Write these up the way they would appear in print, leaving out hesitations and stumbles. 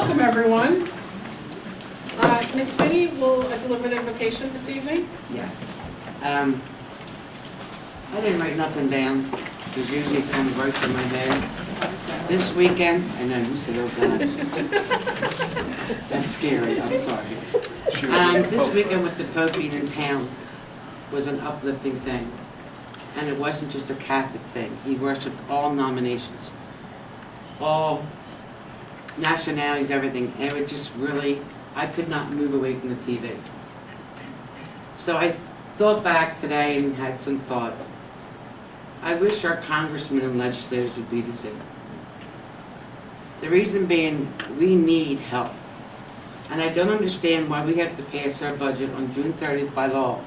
Welcome, everyone. Ms. Finney will deliver the invocation this evening. Yes. I didn't write nothing down, because usually it comes right from my head. This weekend, I know you said, oh God. That's scary, I'm sorry. This weekend with the Pope being in town was an uplifting thing. And it wasn't just a Catholic thing. He worshiped all denominations, all nationalities, everything. And it just really, I could not move away from the TV. So I thought back today and had some thought. I wish our congressmen and legislators would be the same. The reason being, we need help. And I don't understand why we have to pass our budget on June 30th by law.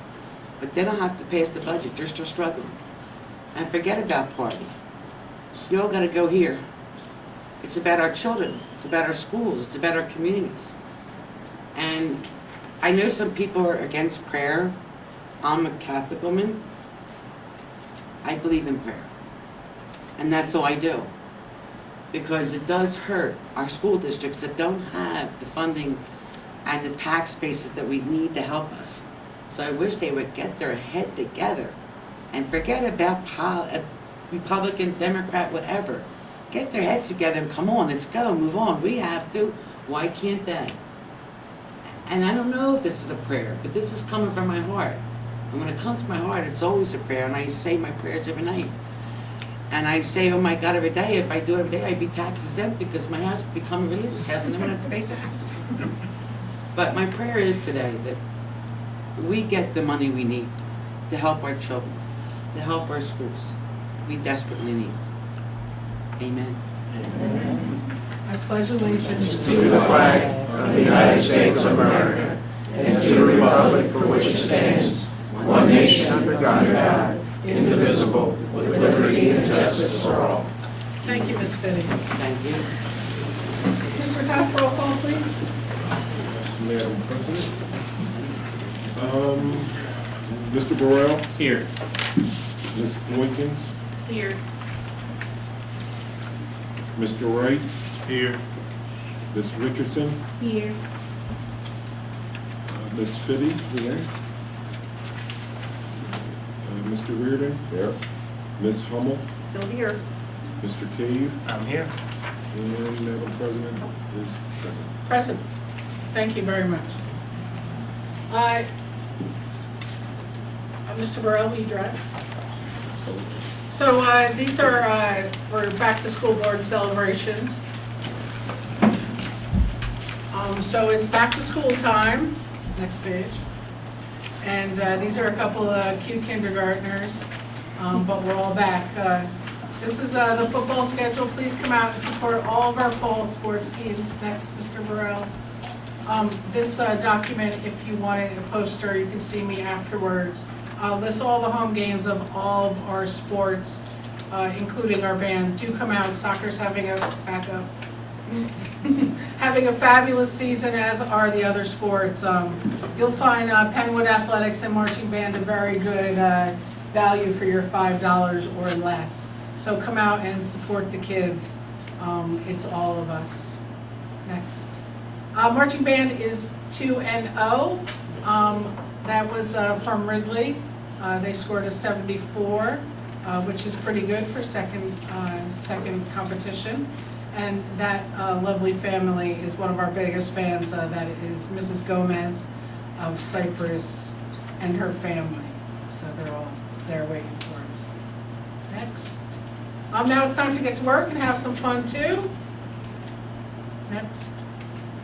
But they don't have to pass the budget, they're still struggling. And forget about party. You all gotta go here. It's about our children, it's about our schools, it's about our communities. And I know some people are against prayer. I'm a Catholic woman. I believe in prayer. And that's all I do. Because it does hurt our school districts that don't have the funding and the tax bases that we need to help us. So I wish they would get their head together and forget about Republican, Democrat, whatever. Get their heads together and come on, let's go, move on. We have to. Why can't they? And I don't know if this is a prayer, but this is coming from my heart. And when it comes from my heart, it's always a prayer, and I say my prayers every night. And I say, oh my God, every day, if I do it every day, I'd be tax exempt because my house would become a religious house and I wouldn't have to pay taxes. But my prayer is today that we get the money we need to help our children, to help our schools. We desperately need. Amen. Amen. I pledge allegiance to the flag of the United States of America and to the republic for which it stands, one nation under God, indivisible, with liberty and justice for all. Thank you, Ms. Finney. Thank you. Mr. Huff, roll call, please. Yes, Madam President. Mr. Burrell? Here. Ms. Boykins? Here. Mr. Wright? Here. Ms. Richardson? Here. Ms. Fitty? Here. Mr. Reardon? Here. Ms. Hummel? Still here. Mr. Cave? I'm here. And Madam President is present. Present. Thank you very much. Mr. Burrell, will you drive? So these are for back to school board celebrations. So it's back to school time. Next page. And these are a couple of cute kindergartners, but we're all back. This is the football schedule. Please come out and support all of our fall sports teams. Next, Mr. Burrell. This document, if you wanted a poster, you can see me afterwards. Lists all the home games of all of our sports, including our band. Do come out. Soccer's having a backup. Having a fabulous season, as are the other sports. You'll find Penwood Athletics and Marching Band a very good value for your $5 or less. So come out and support the kids. It's all of us. Next. Marching Band is 2-0. That was from Ridley. They scored a 74, which is pretty good for second competition. And that lovely family is one of our biggest fans. That is Mrs. Gomez of Cyprus and her family. So they're all there waiting for us. Next. Now it's time to get to work and have some fun too. Next.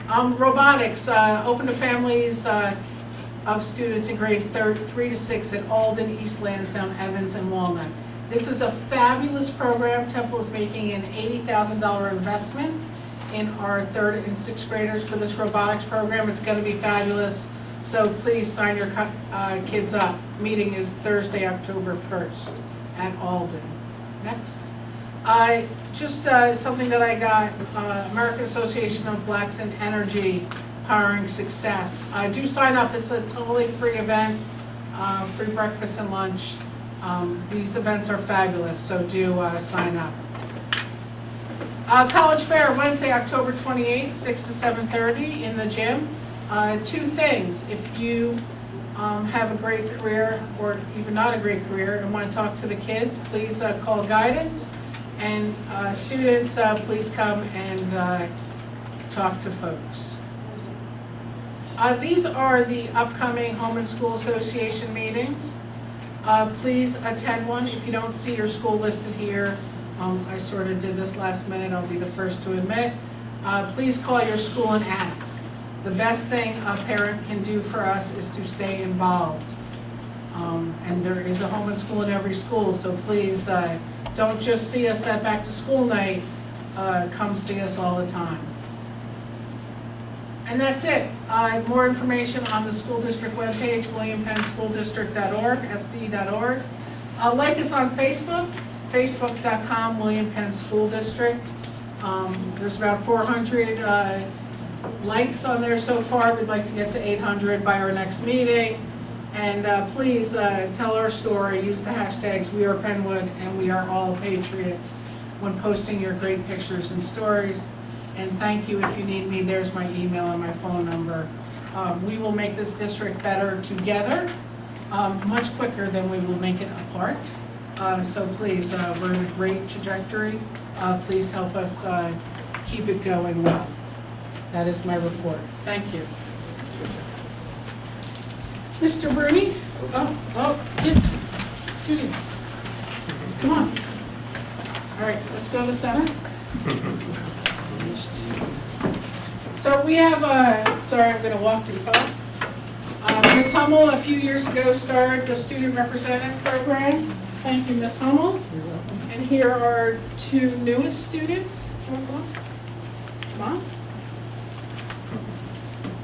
Robotics, open to families of students in grades 3 to 6 at Alden, East Lansdowne, Evans, and Walnut. This is a fabulous program. Temple is making an $80,000 investment in our 3rd and 6th graders for this robotics program. It's going to be fabulous. So please sign your kids up. Meeting is Thursday, October 1st at Alden. Next. Just something that I got, American Association of Blacks in Energy, Powering Success. Do sign up. It's a totally free event, free breakfast and lunch. These events are fabulous, so do sign up. College Fair, Wednesday, October 28th, 6 to 7:30 in the gym. Two things, if you have a great career or even not a great career and want to talk to the kids, please call guidance. And students, please come and talk to folks. These are the upcoming Home and School Association meetings. Please attend one. If you don't see your school listed here, I sort of did this last minute, I'll be the first to admit. Please call your school and ask. The best thing a parent can do for us is to stay involved. And there is a home and school in every school, so please don't just see us at back to school night, come see us all the time. And that's it. More information on the school district webpage, williampennschoolddistrict.org, sd.org. Like us on Facebook, facebook.com, William Penn School District. There's about 400 likes on there so far. We'd like to get to 800 by our next meeting. And please tell our story, use the hashtags We Are Penwood and We Are All Patriots when posting your great pictures and stories. And thank you. If you need me, there's my email and my phone number. We will make this district better together, much quicker than we will make it apart. So please, we're in a great trajectory. Please help us keep it going well. That is my report. Thank you. Mr. Bruni? Oh, kids, students. Come on. All right, let's go to the center. So we have, sorry, I'm going to walk and talk. Ms. Hummel, a few years ago, started the Student Representative Program. Thank you, Ms. Hummel. And here are two newest students. Come on.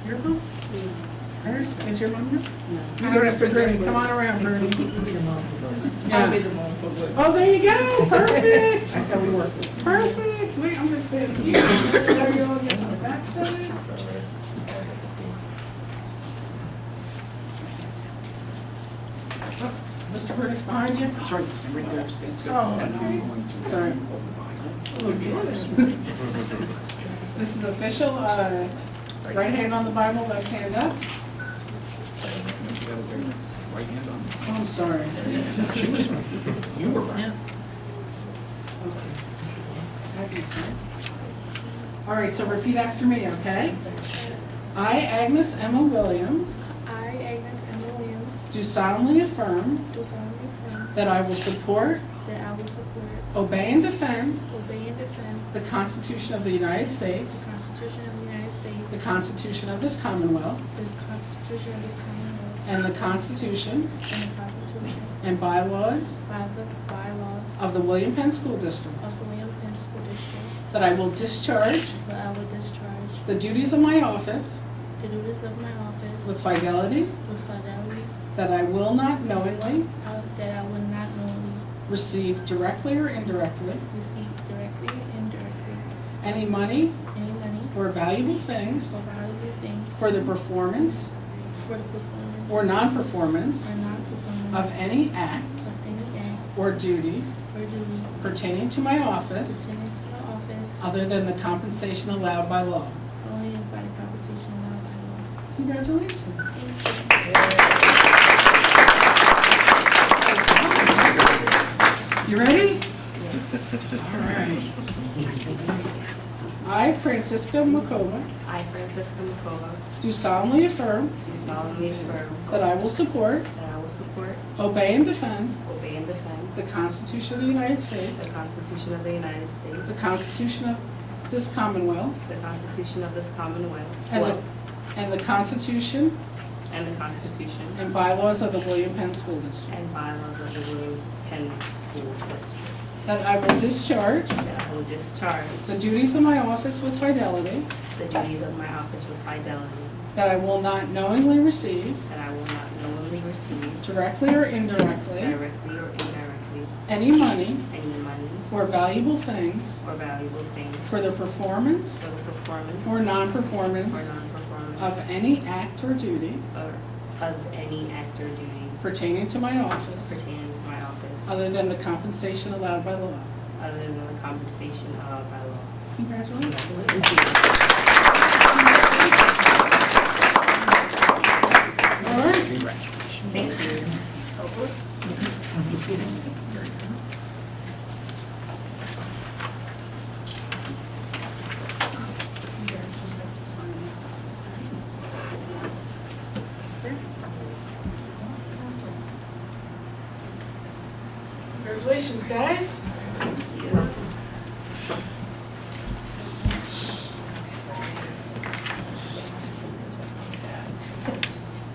Your mom? Hers? Is your mom here? No. Mr. Bruni, come on around, Bruni. I'll be the mom. Oh, there you go. Perfect. That's how we work. Perfect. Wait, I'm going to stand here. So you're on the back side. Oh, Mr. Bruni's behind you. That's right, it's right there. Stand Oh, okay. Sorry. This is official. Right hand on the Bible, left hand up. Right hand on. Oh, I'm sorry. She was right. You were right. Yeah. Okay. Thank you, sir. All right, so repeat after me, okay? I, Agnes Emma Williams, I, Agnes Emma Williams, do solemnly affirm do solemnly affirm that I will support, that I will support, obey, and defend obey, and defend the Constitution of the United States, the Constitution of the United States, the Constitution of this Commonwealth, the Constitution of this Commonwealth, and the Constitution and the Constitution and bylaws by the bylaws of the William Penn School District, of the William Penn School District, that I will discharge that I will discharge the duties of my office the duties of my office with fidelity, with fidelity, that I will not knowingly that I will not knowingly receive directly or indirectly receive directly or indirectly any money any money or valuable things or valuable things for the performance for the performance or non-performance or non-performance of any act of any act or duty or duty pertaining to my office pertaining to my office, other than the compensation allowed by law. only by the compensation allowed by law. Congratulations. Thank you. You ready? All right. I, Francisca Makova, I, Francisca Makova, do solemnly affirm do solemnly affirm that I will support, that I will support, obey, and defend obey, and defend the Constitution of the United the States, Constitution of the United the States, Constitution of this Commonwealth, the Constitution of this Commonwealth, and the Constitution and the Constitution and bylaws of the William Penn School District. and bylaws of the William Penn School District, That I will discharge that I will discharge the duties of my office with fidelity, the duties of my office with fidelity, that I will not knowingly receive, that I will not knowingly receive, directly or indirectly, directly or indirectly, any money any money or valuable things or valuable things for the performance for the performance or or non-performance non-performance of any act or duty or of any act or duty pertaining to my office, pertaining to my office, other than the compensation allowed by law. other than the compensation allowed by law. Congratulations. All right. Thank you. You guys just have to sign this. Congratulations, guys.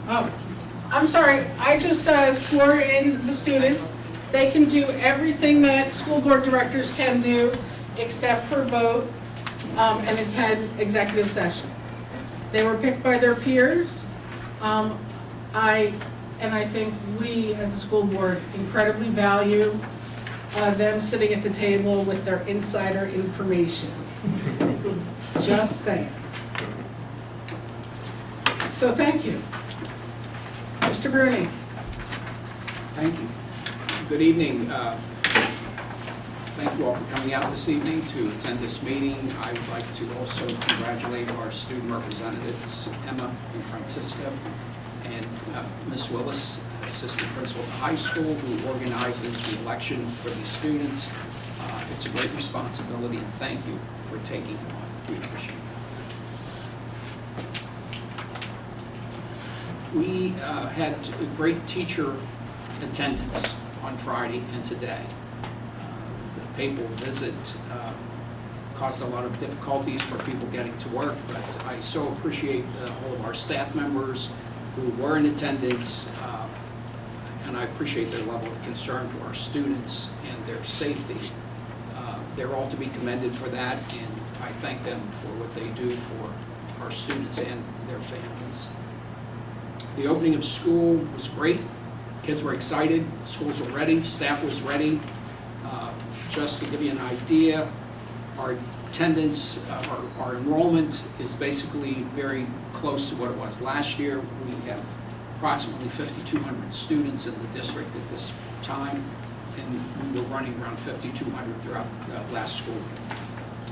Oh, I'm sorry, I just swore in the students. They can do everything that school board directors can do except for vote and attend executive session. They were picked by their peers. I think we, as a school board, incredibly value them sitting at the table with their insider information. Just saying. So thank you. Mr. Bruni. Thank you. Good evening. Thank you all for coming out this evening to attend this meeting. I would like to also congratulate our student representatives, Emma and Francisca, and Ms. Willis, assistant principal at the high school, who organizes the election for these students. It's a great responsibility, and thank you for taking it on. We appreciate it. We had a great teacher attendance on Friday and today. The papal visit caused a lot of difficulties for people getting to work, but I so appreciate all of our staff members who were in attendance, and I appreciate their level of concern for our students and their safety. They're all to be commended for that, and I thank them for what they do for our students and their families. The opening of school was great. Kids were excited, schools were ready, staff was ready. Just to give you an idea, our attendance, our enrollment is basically very close to what it was last year. We have approximately 5,200 students in the district at this time, and we were running around 5,200 throughout last school year.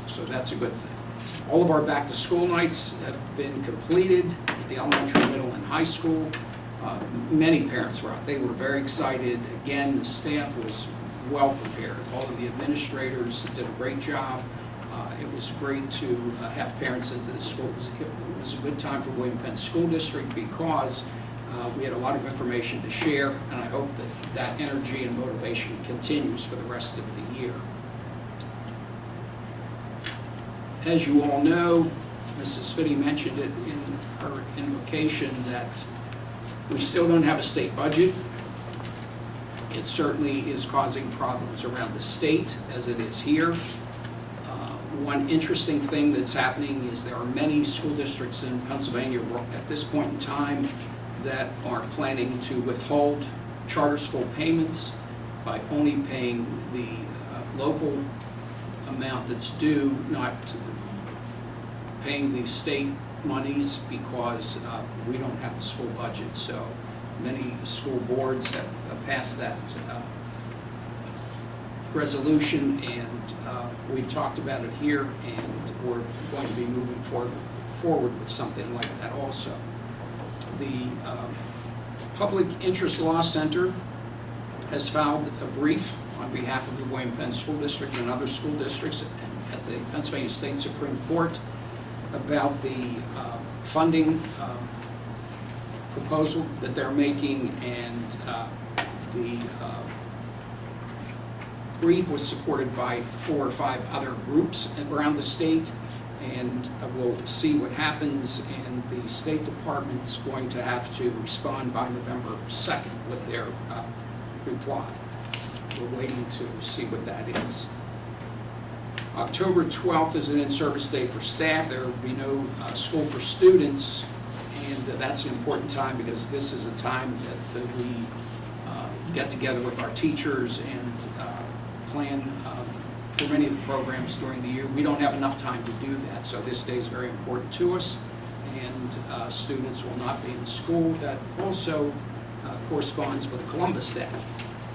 So that's a good thing. All of our back-to-school nights have been completed at the elementary, middle, and high school. Many parents were out. They were very excited. Again, the staff was well prepared. All of the administrators did a great job. It was great to have parents into the school. It was a good time for William Penn School District because we had a lot of information to share, and I hope that that energy and motivation continues for the rest of the year. As you all know, Mrs. Spitty mentioned it in her invocation that we still don't have a state budget. It certainly is causing problems around the state as it is here. One interesting thing that's happening is there are many school districts in Pennsylvania at this point in time that are planning to withhold charter school payments by only paying the local amount that's due, not paying the state monies because we don't have a school budget. So many school boards have passed that resolution, and we've talked about it here, and we're going to be moving forward with something like that also. The Public Interest Law Center has filed a brief on behalf of the William Penn School District and other school districts at the Pennsylvania State Supreme Court about the funding proposal that they're making, and the brief was supported by 4 or 5 other groups around the state, and we'll see what happens, and the State Department is going to have to respond by November 2nd with their reply. We're waiting to see what that is. October 12th is an in-service day for staff. There will be no school for students, and that's an important time because this is a time that we get together with our teachers and plan for many of the programs during the year. We don't have enough time to do that, so this day is very important to us, and students will not be in school. That also corresponds with Columbus Day.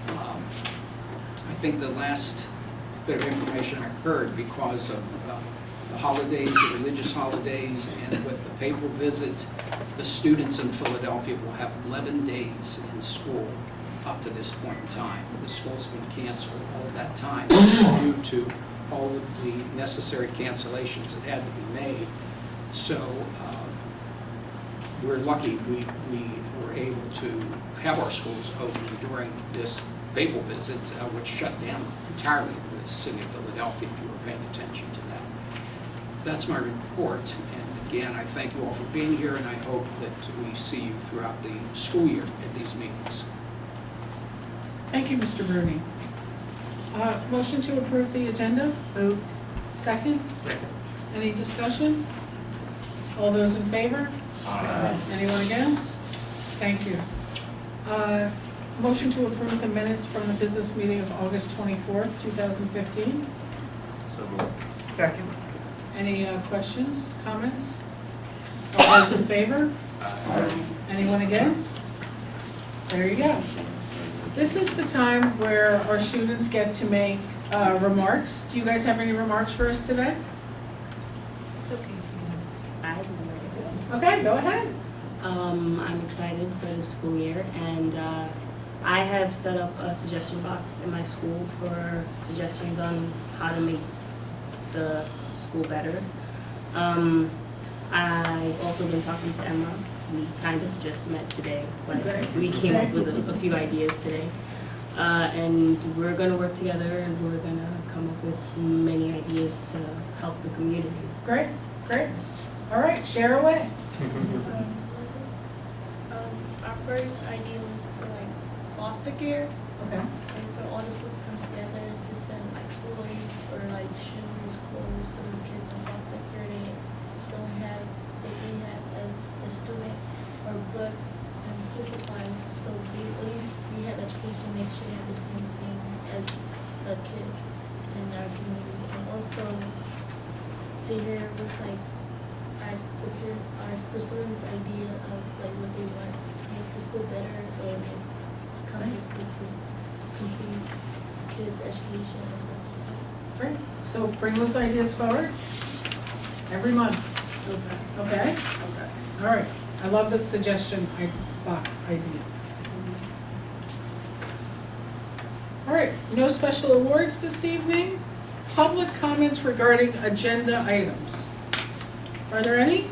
I think the last bit of information I heard, because of the holidays, the religious holidays, and with the papal visit, the students in Philadelphia will have 11 days in school up to this point in time. The school's been canceled all of that time due to all of the necessary cancellations that had to be made. So we're lucky we were able to have our schools open during this papal visit, which shut down entirely the city of Philadelphia, if you were paying attention to that. That's my report, and again, I thank you all for being here, and I hope that we see you throughout the school year at these meetings. Thank you, Mr. Bruni. Motion to approve the agenda? Move. Second? Second. Any discussion? All those in favor? Anyone against? Thank you. Motion to approve the minutes from the business meeting of August 24th, 2015. So moved. Second. Any questions, comments? All those in favor? Anyone against? There you go. This is the time where our students get to make remarks. Do you guys have any remarks for us today? Okay, go ahead. I'm excited for the school year, and I have set up a suggestion box in my school for suggestions on how to make the school better. I've also been talking to Emma. We kind of just met today, but we came up with a few ideas today. And we're going to work together, and we're going to come up with many ideas to help the community. Great, great. All right, share away. Our first idea was to like foster care, Okay. and for all the schools to come together to send like toys or like shoes, clothes to the kids in foster care they don't have, that they have as a student, or books and school supplies. So at least we have education, make sure they have the same thing as a kid in our community. And also to hear what's like the students' idea of like what they want to make the school better, and to come to school to complete kids' education or something. Great. So bring those ideas forward every month. Okay? Okay. All right. I love this suggestion box idea. All right. No special awards this evening. Public comments regarding agenda items. Are there any?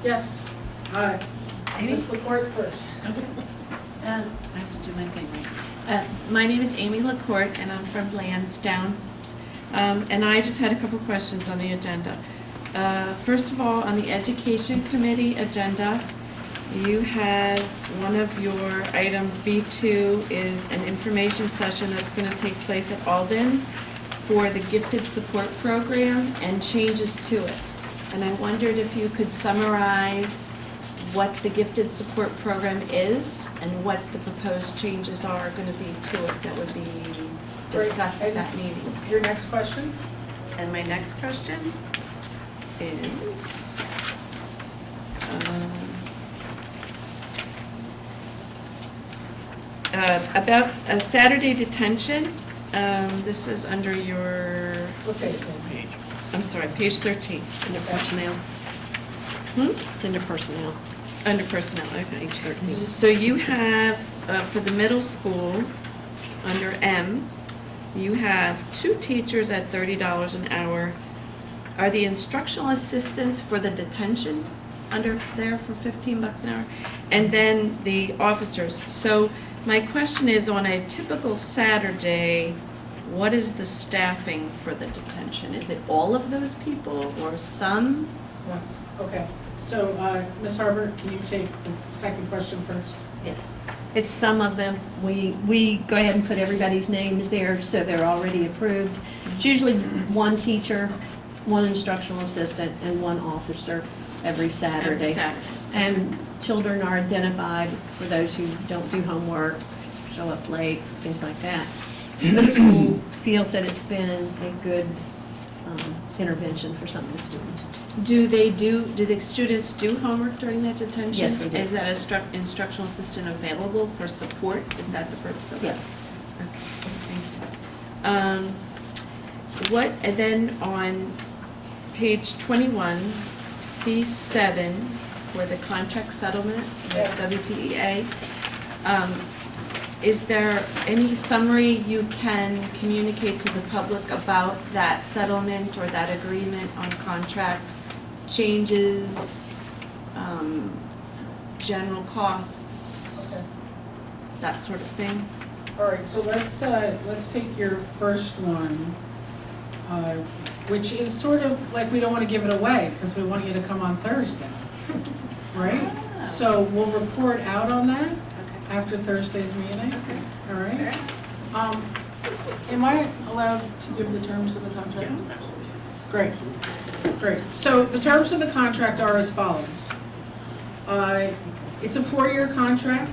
Yes. Ms. LaCourte first. I have to do my thing right. My name is Amy LaCourte, and I'm from Lansdowne. And I just had a couple questions on the agenda. First of all, on the Education Committee agenda, you have one of your items, B2, is an information session that's going to take place at Alden for the Gifted Support Program and changes to it. And I wondered if you could summarize what the Gifted Support Program is and what the proposed changes are going to be to it that would be discussed at that meeting. Your next question? And my next question is, about a Saturday detention. This is under your, Okay. I'm sorry, page 13, under personnel. It's under personnel. Under personnel, okay. Page 13. So you have, for the middle school, under M, you have 2 teachers at $30 an hour. Are the instructional assistants for the detention under there for $15 an hour? And then the officers. So my question is, on a typical Saturday, what is the staffing for the detention? Is it all of those people or some? Yeah. Okay. So, Ms. Harbert, can you take the second question first? Yes. It's some of them. We go ahead and put everybody's names there, so they're already approved. It's usually 1 teacher, 1 instructional assistant, and 1 officer every Saturday. Every Saturday. And children are identified for those who don't do homework, show up late, things like that. The school feels that it's been a good intervention for some of the students. Do the students do homework during that detention? Yes, they do. Is that instructional assistant available for support? Is that the purpose of it? Yes. Okay, thank you. And then on page 21, C7, for the contract settlement with WPEA. Is there any summary you can communicate to the public about that settlement or that agreement on contract changes, general costs, Okay. that sort of thing? All right, so let's take your first one, which is sort of like we don't want to give it away because we want you to come on Thursday, right? So we'll report out on that after Thursday's meeting, all right? Am I allowed to give the terms of the contract? Great, great. So the terms of the contract are as follows. It's a 4-year contract.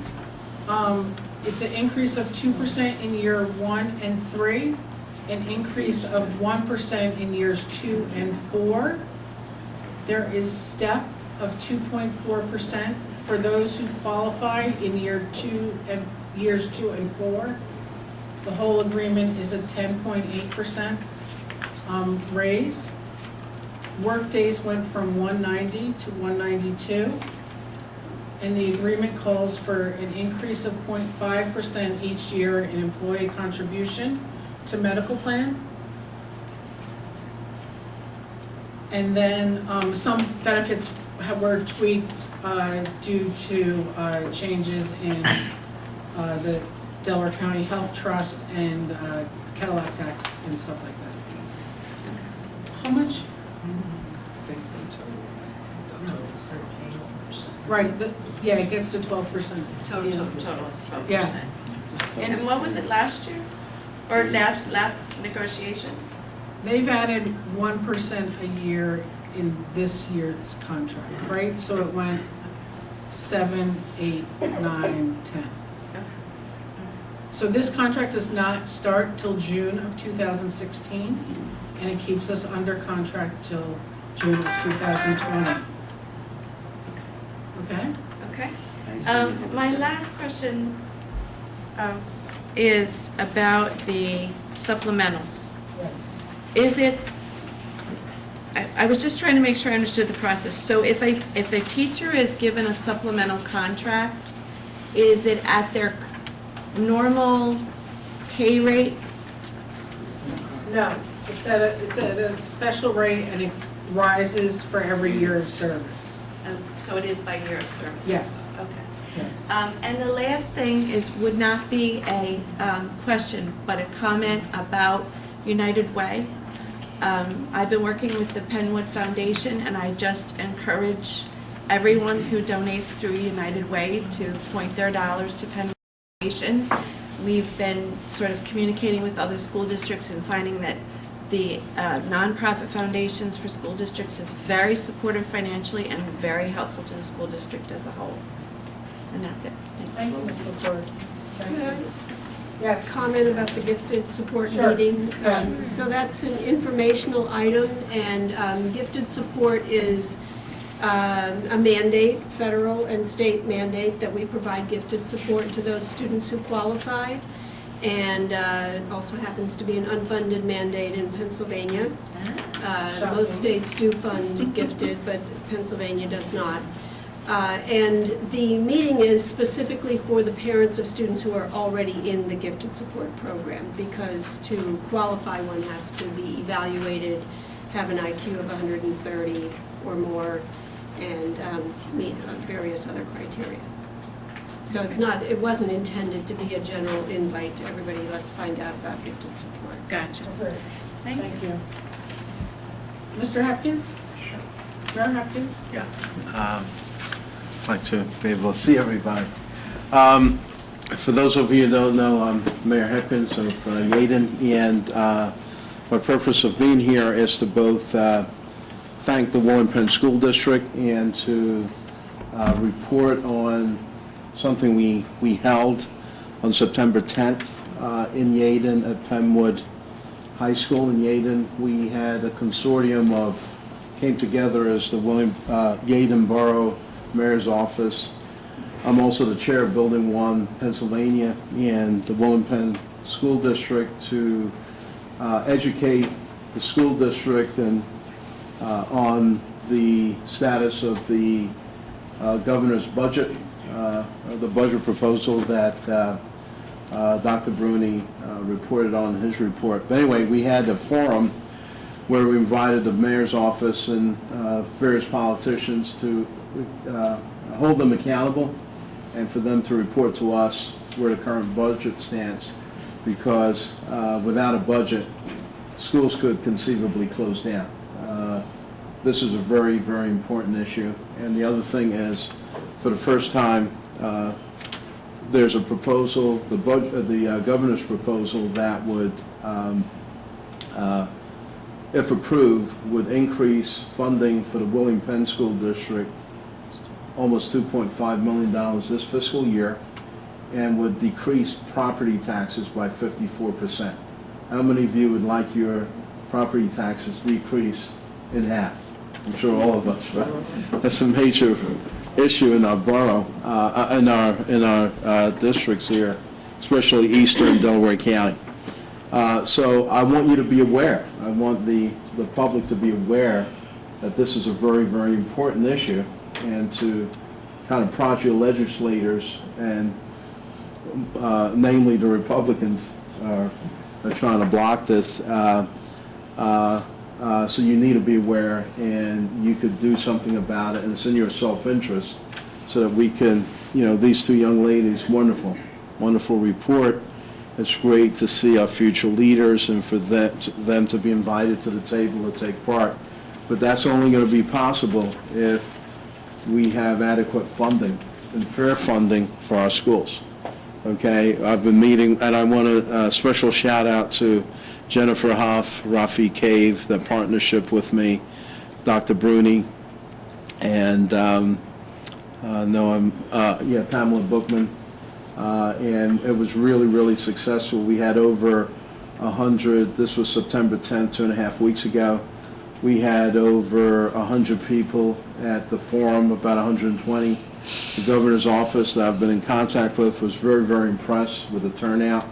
It's an increase of 2% in year 1 and 3, an increase of 1% in years 2 and 4. There is step of 2.4% for those who qualify in years 2 and 4. The whole agreement is a 10.8% raise. Work days went from 190 to 192. And the agreement calls for an increase of 0.5% each year in employee contribution to medical plan. And then some benefits were tweaked due to changes in the Delaware County Health Trust and Cadillac tax and stuff like that. How much? Right, yeah, it gets to 12%. Total is 12%. Yeah. And what was it last year? Or last negotiation? They've added 1% a year in this year's contract, right? So it went 7, 8, 9, 10. So this contract does not start till June of 2016, and it keeps us under contract till June of 2020. Okay? Okay. My last question is about the supplementals. Yes. Is it, I was just trying to make sure I understood the process. So if a teacher is given a supplemental contract, is it at their normal pay rate? No, it's at a special rate, and it rises for every year of service. So it is by year of service? Yes. Okay. Yes. And the last thing would not be a question, but a comment about United Way. I've been working with the Penwood Foundation, and I just encourage everyone who donates through United Way to point their dollars to Penwood Foundation. We've been sort of communicating with other school districts and finding that the nonprofit foundations for school districts is very supportive financially and very helpful to the school district as a whole. And that's it. Thank you, Ms. LaFleur. Thank you. Yes. Comment about the gifted support Sure. meeting. Yes. So that's an informational item, and gifted support is a mandate, federal and state mandate, that we provide gifted support to those students who qualify. And it also happens to be an unfunded mandate in Pennsylvania. Most states do fund gifted, but Pennsylvania does not. And the meeting is specifically for the parents of students who are already in the gifted support program, because to qualify, one has to be evaluated, have an IQ of 130 or more, and meet various other criteria. So it wasn't intended to be a general invite to everybody, let's find out about gifted support. Gotcha. Okay. Thank you. Mr. Hopkins? Mayor Hopkins? Yeah. I'd like to be able to see everybody. For those of you who don't know, I'm Mayor Hopkins of Yaden, and my purpose of being here is to both thank the Warren Penn School District and to report on something we held on September 10th in Yaden at Penwood High School in Yaden. We had a consortium came together as the Yaden Borough Mayor's Office. I'm also the chair of Building 1 Pennsylvania and the Warren Penn School District to educate the school district and on the status of the governor's budget, the budget proposal that Dr. Bruni reported on in his report. But anyway, we had a forum where we invited the mayor's office and various politicians to hold them accountable and for them to report to us where the current budget stands, because without a budget, schools could conceivably close down. This is a very, very important issue. And the other thing is, for the first time, there's a proposal, the governor's proposal that would, if approved, would increase funding for the William Penn School District almost $2.5 million this fiscal year, and would decrease property taxes by 54%. How many of you would like your property taxes decreased in half? I'm sure all of us, right? That's a major issue in our borough, in our districts here, especially eastern Delaware County. So I want you to be aware. I want the public to be aware that this is a very, very important issue, and to kind of prod your legislators, and namely the Republicans are trying to block this. So you need to be aware, and you could do something about it, and it's in your self-interest, so that we can, these two young ladies, wonderful report. It's great to see our future leaders and for them to be invited to the table to take part. But that's only going to be possible if we have adequate funding and fair funding for our schools. Okay, I've been meeting, and I want a special shout out to Jennifer Hoff, Rafi Cave, the partnership with me, Dr. Bruni, and Pamela Bookman, and it was really, really successful. We had over 100, this was September 10th, 2.5 weeks ago. We had over 100 people at the forum, about 120. The governor's office that I've been in contact with was very, very impressed with the turnout.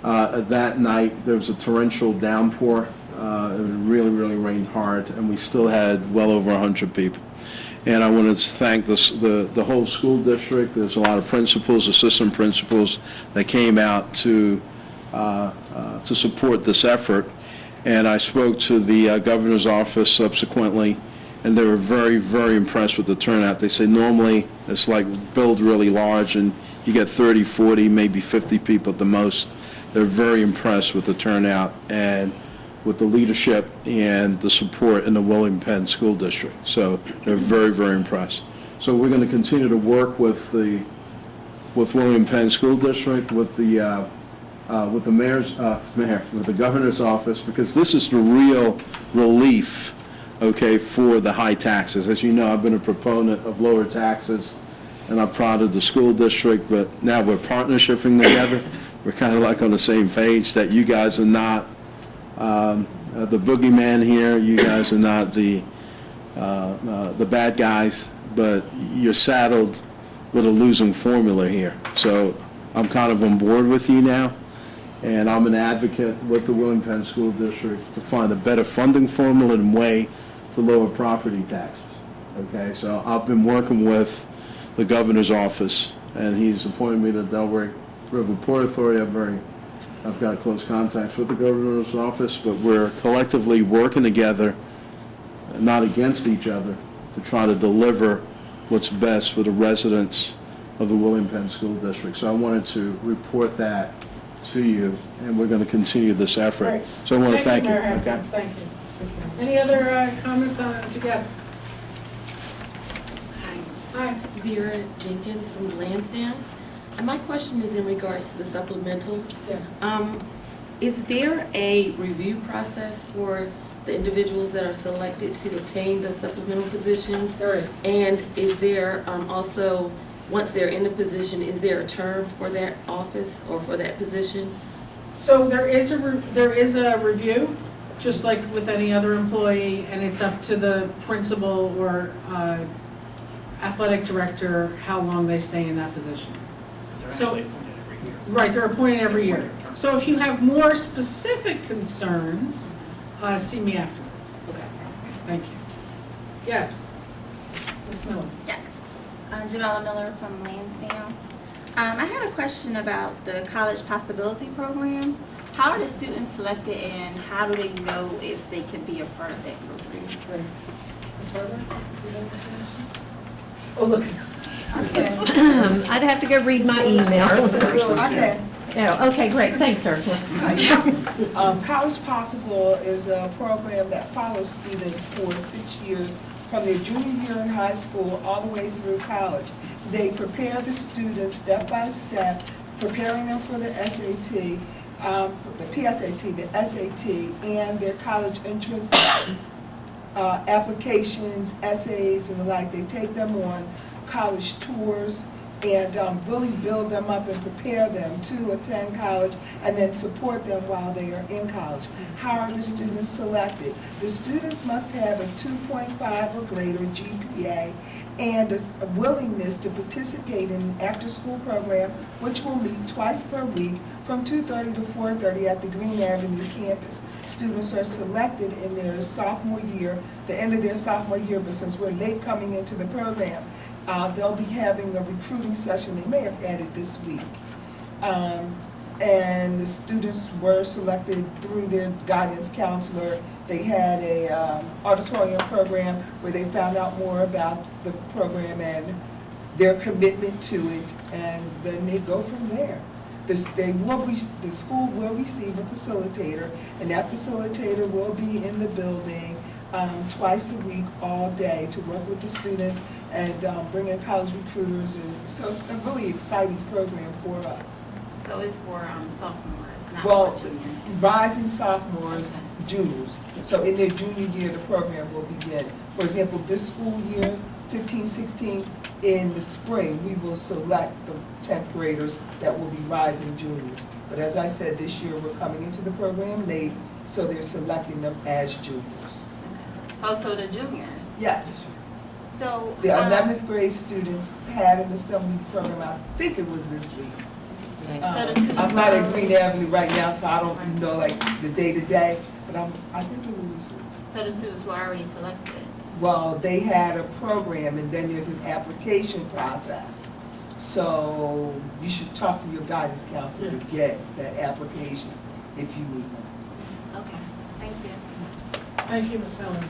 That night, there was a torrential downpour. It really, really rained hard, and we still had well over 100 people. And I wanted to thank the whole school district. There's a lot of principals, assistant principals that came out to support this effort. And I spoke to the governor's office subsequently, and they were very, very impressed with the turnout. They say normally it's like build really large and you get 30, 40, maybe 50 people at the most. They're very impressed with the turnout and with the leadership and the support in the William Penn School District. So they're very, very impressed. So we're going to continue to work with William Penn School District, with the with the governor's office, because this is the real relief, okay, for the high taxes. As you know, I've been a proponent of lower taxes, and I'm proud of the school district, but now we're partnershiping together. We're kind of like on the same page, that you guys are not the boogeyman here. You guys are not the bad guys, but you're saddled with a losing formula here. So I'm kind of on board with you now, and I'm an advocate with the William Penn School District to find a better funding formula and way to lower property taxes. Okay, so I've been working with the governor's office, and he's appointed me to the Delaware River Port Authority. I've got close contacts with the governor's office, but we're collectively working together, not against each other, to try to deliver what's best for the residents of the William Penn School District. So I wanted to report that to you, and we're going to continue this effort. Right. So I want to thank you. Mayor Hopkins, thank you. Any other comments to guests? Hi. Vera Jenkins from Lansdowne. And my question is in regards to the supplementals. Yeah. Is there a review process for the individuals that are selected to obtain the supplemental positions? There is. And is there also, once they're in the position, is there a term for that office or for that position? So there is a review, just like with any other employee, and it's up to the principal or athletic director how long they stay in that position. They're So- actually appointed every year. Right, they're appointed every year. So if you have more specific concerns, see me afterwards. Okay. Thank you. Yes. Ms. Miller? Yes. Jamela Miller from Lansdowne. I had a question about the College Possibility Program. How are the students selected and how do they know if they can be a part of that program? Great. Ms. Harder, do you have information? Oh, look. I'd have to go read my emails. Okay. Oh, okay, great, thanks, Ursula. College Possible is a program that follows students for 6 years from their junior year in high school all the way through college. They prepare the students step by step, preparing them for the SAT, the PSAT, the SAT, and their college entrance applications, essays, and the like. They take them on college tours and really build them up and prepare them to attend college and then support them while they are in college. How are the students selected? The students must have a 2.5 or greater GPA and a willingness to participate in an after-school program which will meet twice per week from 2:30 to 4:30 at the Green Avenue campus. Students are selected in their sophomore year, the end of their sophomore year, but since we're late coming into the program, they'll be having a recruiting session. They may have had it this week. And the students were selected through their guidance counselor. They had a auditorium program where they found out more about the program and their commitment to it, and then they go from there. The school will receive a facilitator, and that facilitator will be in the building twice a week, all day, to work with the students and bring in college recruiters. And so it's a really exciting program for us. So it's for sophomores, not Well, for juniors? rising sophomores, juniors. So in their junior year, the program will begin. For example, this school year, 15-16, in the spring, we will select the 10th graders that will be rising juniors. But as I said, this year, we're coming into the program late, so they're selecting them as juniors. Oh, so the juniors? Yes. So. The 11th grade students had an assembly program, I think it was this week. So the students I'm not at were- Green Avenue right now, so I don't know like the day-to-day, but I think it was this week. So the students were already selected? Well, they had a program and then there's an application process. So you should talk to your guidance counselor to get that application if you need one. Okay, thank you. Thank you, Ms. Miller.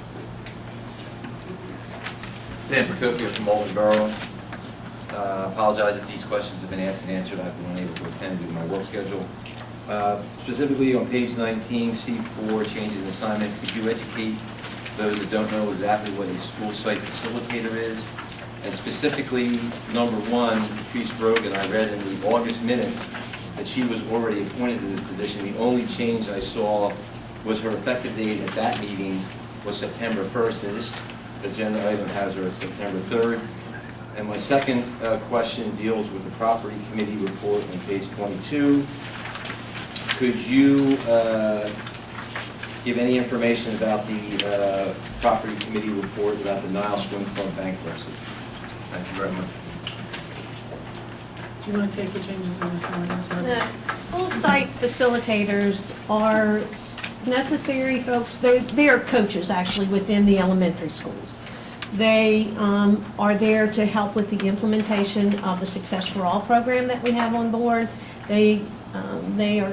Dan Procopio from Malden Borough. Apologize if these questions have been asked and answered. I've been unable to attend due to my work schedule. Specifically on page 19, C4, changes in assignment. Could you educate those that don't know exactly what a school site facilitator is? And specifically, number one, Patrice Brogan, I read in the August minutes that she was already appointed to this position. The only change I saw was her effective date at that meeting was September 1st, and this agenda item has her as September 3rd. And my second question deals with the property committee report on page 22. Could you give any information about the property committee report about the Nile Swim Club bankruptcy? Thank you very much. Do you want to take the changes in this one, Ms. Harder? The school site facilitators are necessary folks. They are coaches, actually, within the elementary schools. They are there to help with the implementation of the Success for All program that we have on board. They are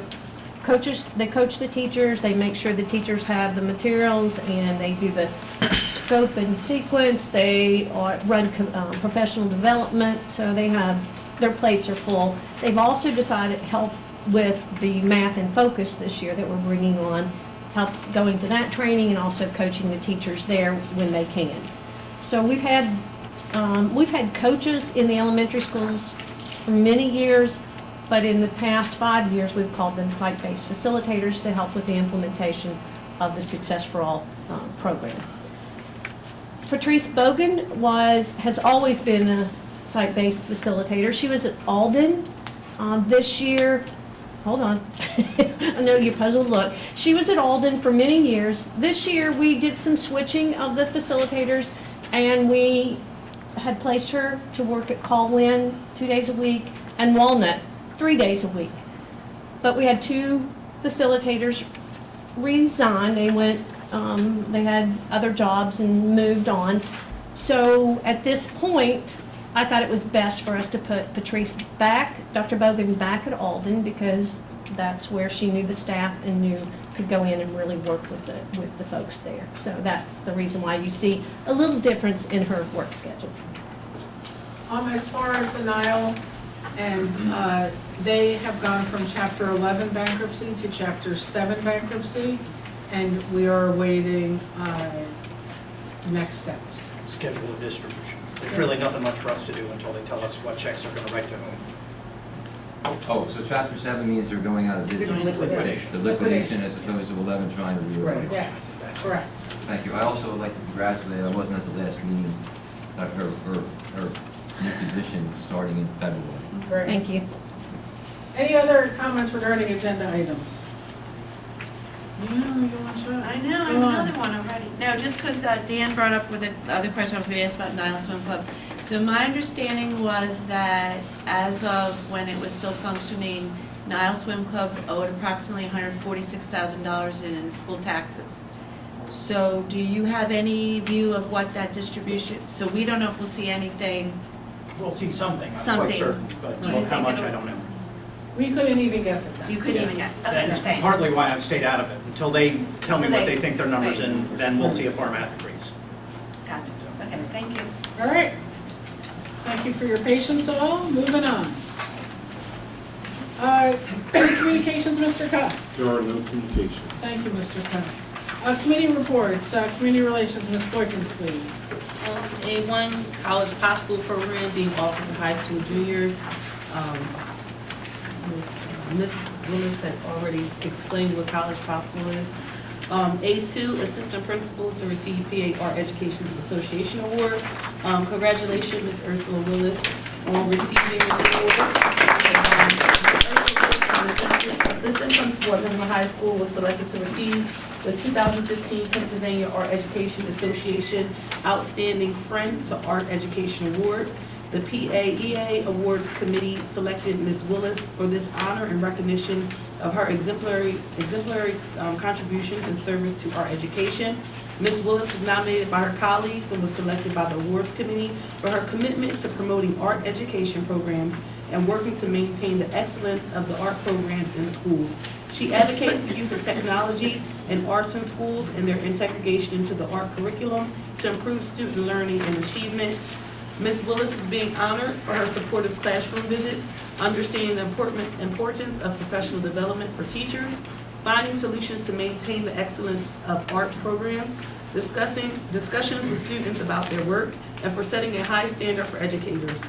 coaches. They coach the teachers. They make sure the teachers have the materials, and they do the scope and sequence. They run professional development, so they have their plates are full. They've also decided to help with the math and focus this year that we're bringing on, help going to that training and also coaching the teachers there when they can. So we've had coaches in the elementary schools for many years, but in the past 5 years, we've called them site-based facilitators to help with the implementation of the Success for All program. Patrice Bogan has always been a site-based facilitator. She was at Alden this year. Hold on. I know you're puzzled look. She was at Alden for many years. This year, we did some switching of the facilitators, and we had placed her to work at Call-In 2 days a week and Walnut 3 days a week. But we had two facilitators resign. They went They had other jobs and moved on. So at this point, I thought it was best for us to put Patrice back, Dr. Bogan back at Alden, because that's where she knew the staff and could go in and really work with the folks there. So that's the reason why you see a little difference in her work schedule. As far as the Nile, and they have gone from Chapter 11 bankruptcy to Chapter 7 bankruptcy, and we are awaiting next steps. Schedule of distribution. There's really nothing much for us to do until they tell us what checks are going to write to whom. Oh, so chapter 7 means they're going out of business? Liquidation. The liquidation as opposed to 11 trying to reorganize? Yes, correct. Thank you. I also would like to congratulate, I wasn't at the last meeting, her new position starting in February. Great. Thank you. Any other comments regarding agenda items? You want to? I know, I have another one already. No, just because Dan brought up with the other question I was going to ask about Nile Swim Club. So my understanding was that as of when it was still functioning, Nile Swim Club owed approximately $146,000 in school taxes. So do you have any view of what that distribution, so we don't know if we'll see anything? We'll see something, I'm quite Something. certain, but Do you how think much, it'll- I don't know. We couldn't even guess at that. You couldn't even get, That's okay. partly why I've stayed out of it. Until they tell me Until what they- they think their numbers right. in, then we'll see if our math agrees. Gotcha, okay, thank you. All right. Thank you for your patience all. Moving on. Communications, Mr. Cobb. There are no communications. Thank you, Mr. Cobb. Committee reports, community relations, Ms. Boykins, please. A1 college possible program being offered for high school juniors. Ms. Willis had already explained what college possible is. A2 assistant principal to receive PA Art Education Association Award. Congratulations, Ms. Ursula Willis, on receiving this award. Assistant principal at Middle High School was selected to receive the 2015 Pennsylvania Art Education Association Outstanding Friend to Art Education Award. The PAEA Awards Committee selected Ms. Willis for this honor in recognition of her exemplary contribution and service to art education. Ms. Willis was nominated by her colleagues and was selected by the Awards Committee for her commitment to promoting art education programs and working to maintain the excellence of the art programs in schools. She advocates the use of technology and arts in schools and their integration into the art curriculum to improve student learning and achievement. Ms. Willis is being honored for her supportive classroom visits, understanding the importance of professional development for teachers, finding solutions to maintain the excellence of art programs, discussions with students about their work, and for setting a high standard for educators.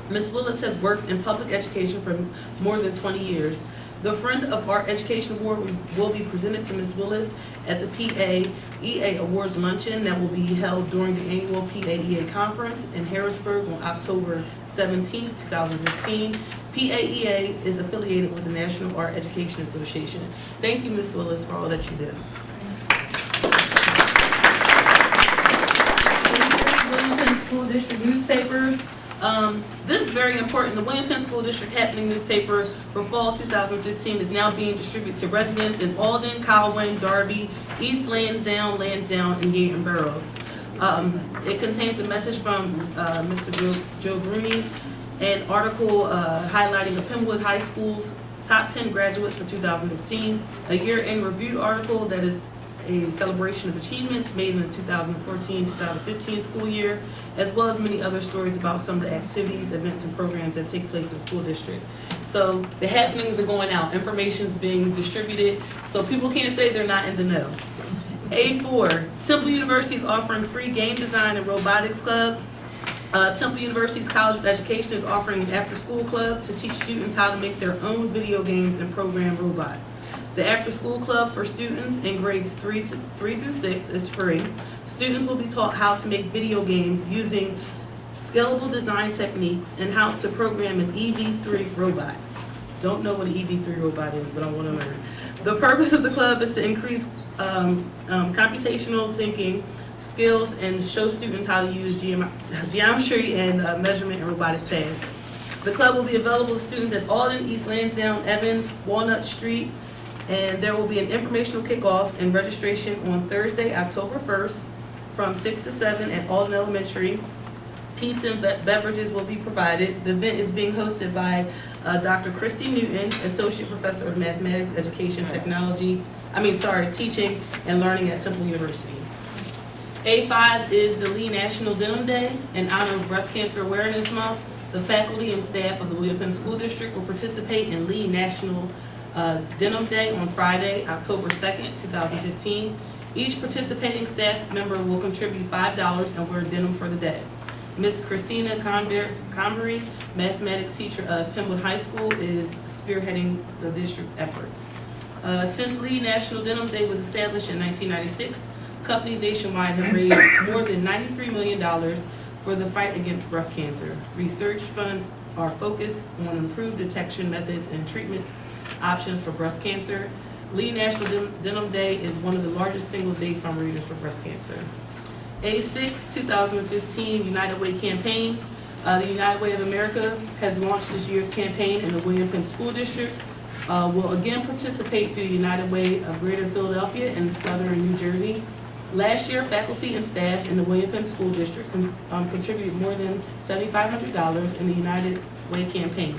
Ms. Willis has worked in public education for more than 20 years. The Friend of Art Education Award will be presented to Ms. Willis at the PAEA Awards Luncheon that will be held during the annual PAEA Conference in Harrisburg on October 17, 2015. PAEA is affiliated with the National Art Education Association. Thank you, Ms. Willis, for all that you do. William Penn School District newspapers. This is very important. The William Penn School District Happening newspaper for fall 2015 is now being distributed to residents in Alden, Colwyn, Darby, East Lansdowne, and Yaden boroughs. It contains a message from Mr. Joe Bruni, an article highlighting the Penwood High School's top 10 graduates for 2015, a year-end review article that is a celebration of achievements made in the 2014-2015 school year, as well as many other stories about some of the activities, events, and programs that take place in the school district. So the happenings are going out, information's being distributed, so people can't say they're not in the know. A4, Temple University is offering free game design and robotics club. Temple University's College of Education is offering an after-school club to teach students how to make their own video games and program robots. The after-school club for students in grades 3 through 6 is free. Students will be taught how to make video games using scalable design techniques and how to program an EV3 robot. Don't know what an EV3 robot is, but I want to learn. The purpose of the club is to increase computational thinking skills and show students how to use geometry and measurement and robotic tasks. The club will be available to students at Alden, East Lansdowne, Evans, Walnut Street, And there will be an informational kickoff and registration on Thursday, October 1st, from 6 to 7 at Alden Elementary. Pizza and beverages will be provided. The event is being hosted by Dr. Christy Newton, Associate Professor of Mathematics, Teaching and Learning at Temple University. A5 is the Lee National Denim Day in honor of Breast Cancer Awareness Month. The faculty and staff of the William Penn School District will participate in Lee National Denim Day on Friday, October 2nd, 2015. Each participating staff member will contribute $5 and wear denim for the day. Ms. Christina Convery, mathematics teacher of Penwood High School, is spearheading the district's efforts. Since Lee National Denim Day was established in 1996, companies nationwide have raised more than $93 million for the fight against breast cancer. Research funds are focused on improved detection methods and treatment options for breast cancer. Lee National Denim Day is one of the largest single-day fundraisers for breast cancer. A6 2015 United Way campaign. The United Way of America has launched this year's campaign, and the William Penn School District will again participate through the United Way of Greater Philadelphia and Southern New Jersey. Last year, faculty and staff in the William Penn School District contributed more than $7,500 in the United Way campaign.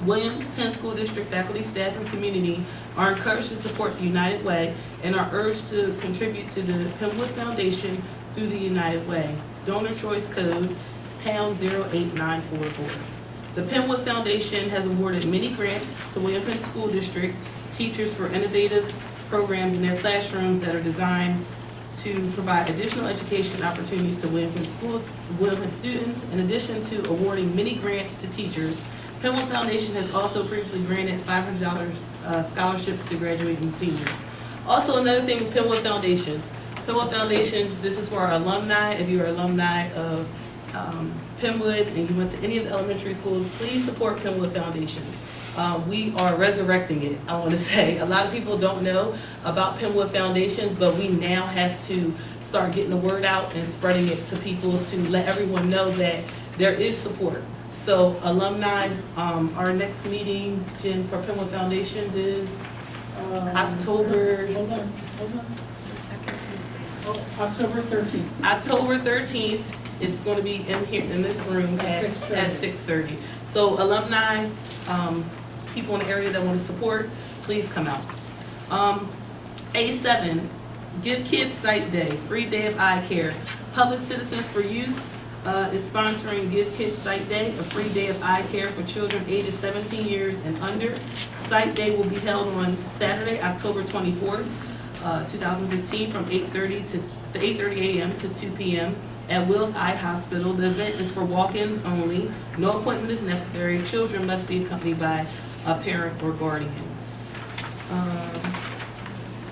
William Penn School District faculty, staff, and community are encouraged to support the United Way and are urged to contribute to the Penwood Foundation through the United Way. Donor choice code pound 08944. The Penwood Foundation has awarded many grants to William Penn School District teachers for innovative programs in their classrooms that are designed to provide additional education opportunities to William Penn students. In addition to awarding many grants to teachers, Penwood Foundation has also previously granted $500 scholarships to graduating seniors. Also, another thing with Penwood Foundations. Penwood Foundations, this is for our alumni. If you are alumni of Penwood and you went to any of the elementary schools, please support Penwood Foundations. We are resurrecting it, I want to say. A lot of people don't know about Penwood Foundations, but we now have to start getting the word out and spreading it to people to let everyone know that there is support. So alumni, our next meeting, Jen, for Penwood Foundations is October. Hold on. October 13th. October 13th. It's going to be in here in this room at 6:30. So alumni, people in the area that want to support, please come out. A7, Give Kids Sight Day, free day of eye care. Public Citizens for Youth is sponsoring Give Kids Sight Day, a free day of eye care for children ages 17 years and under. Sight Day will be held on Saturday, October 24th, 2015, from 8:30 a.m. to 2 p.m. at Wills Eye Hospital. The event is for walk-ins only. No appointment is necessary. Children must be accompanied by a parent or guardian.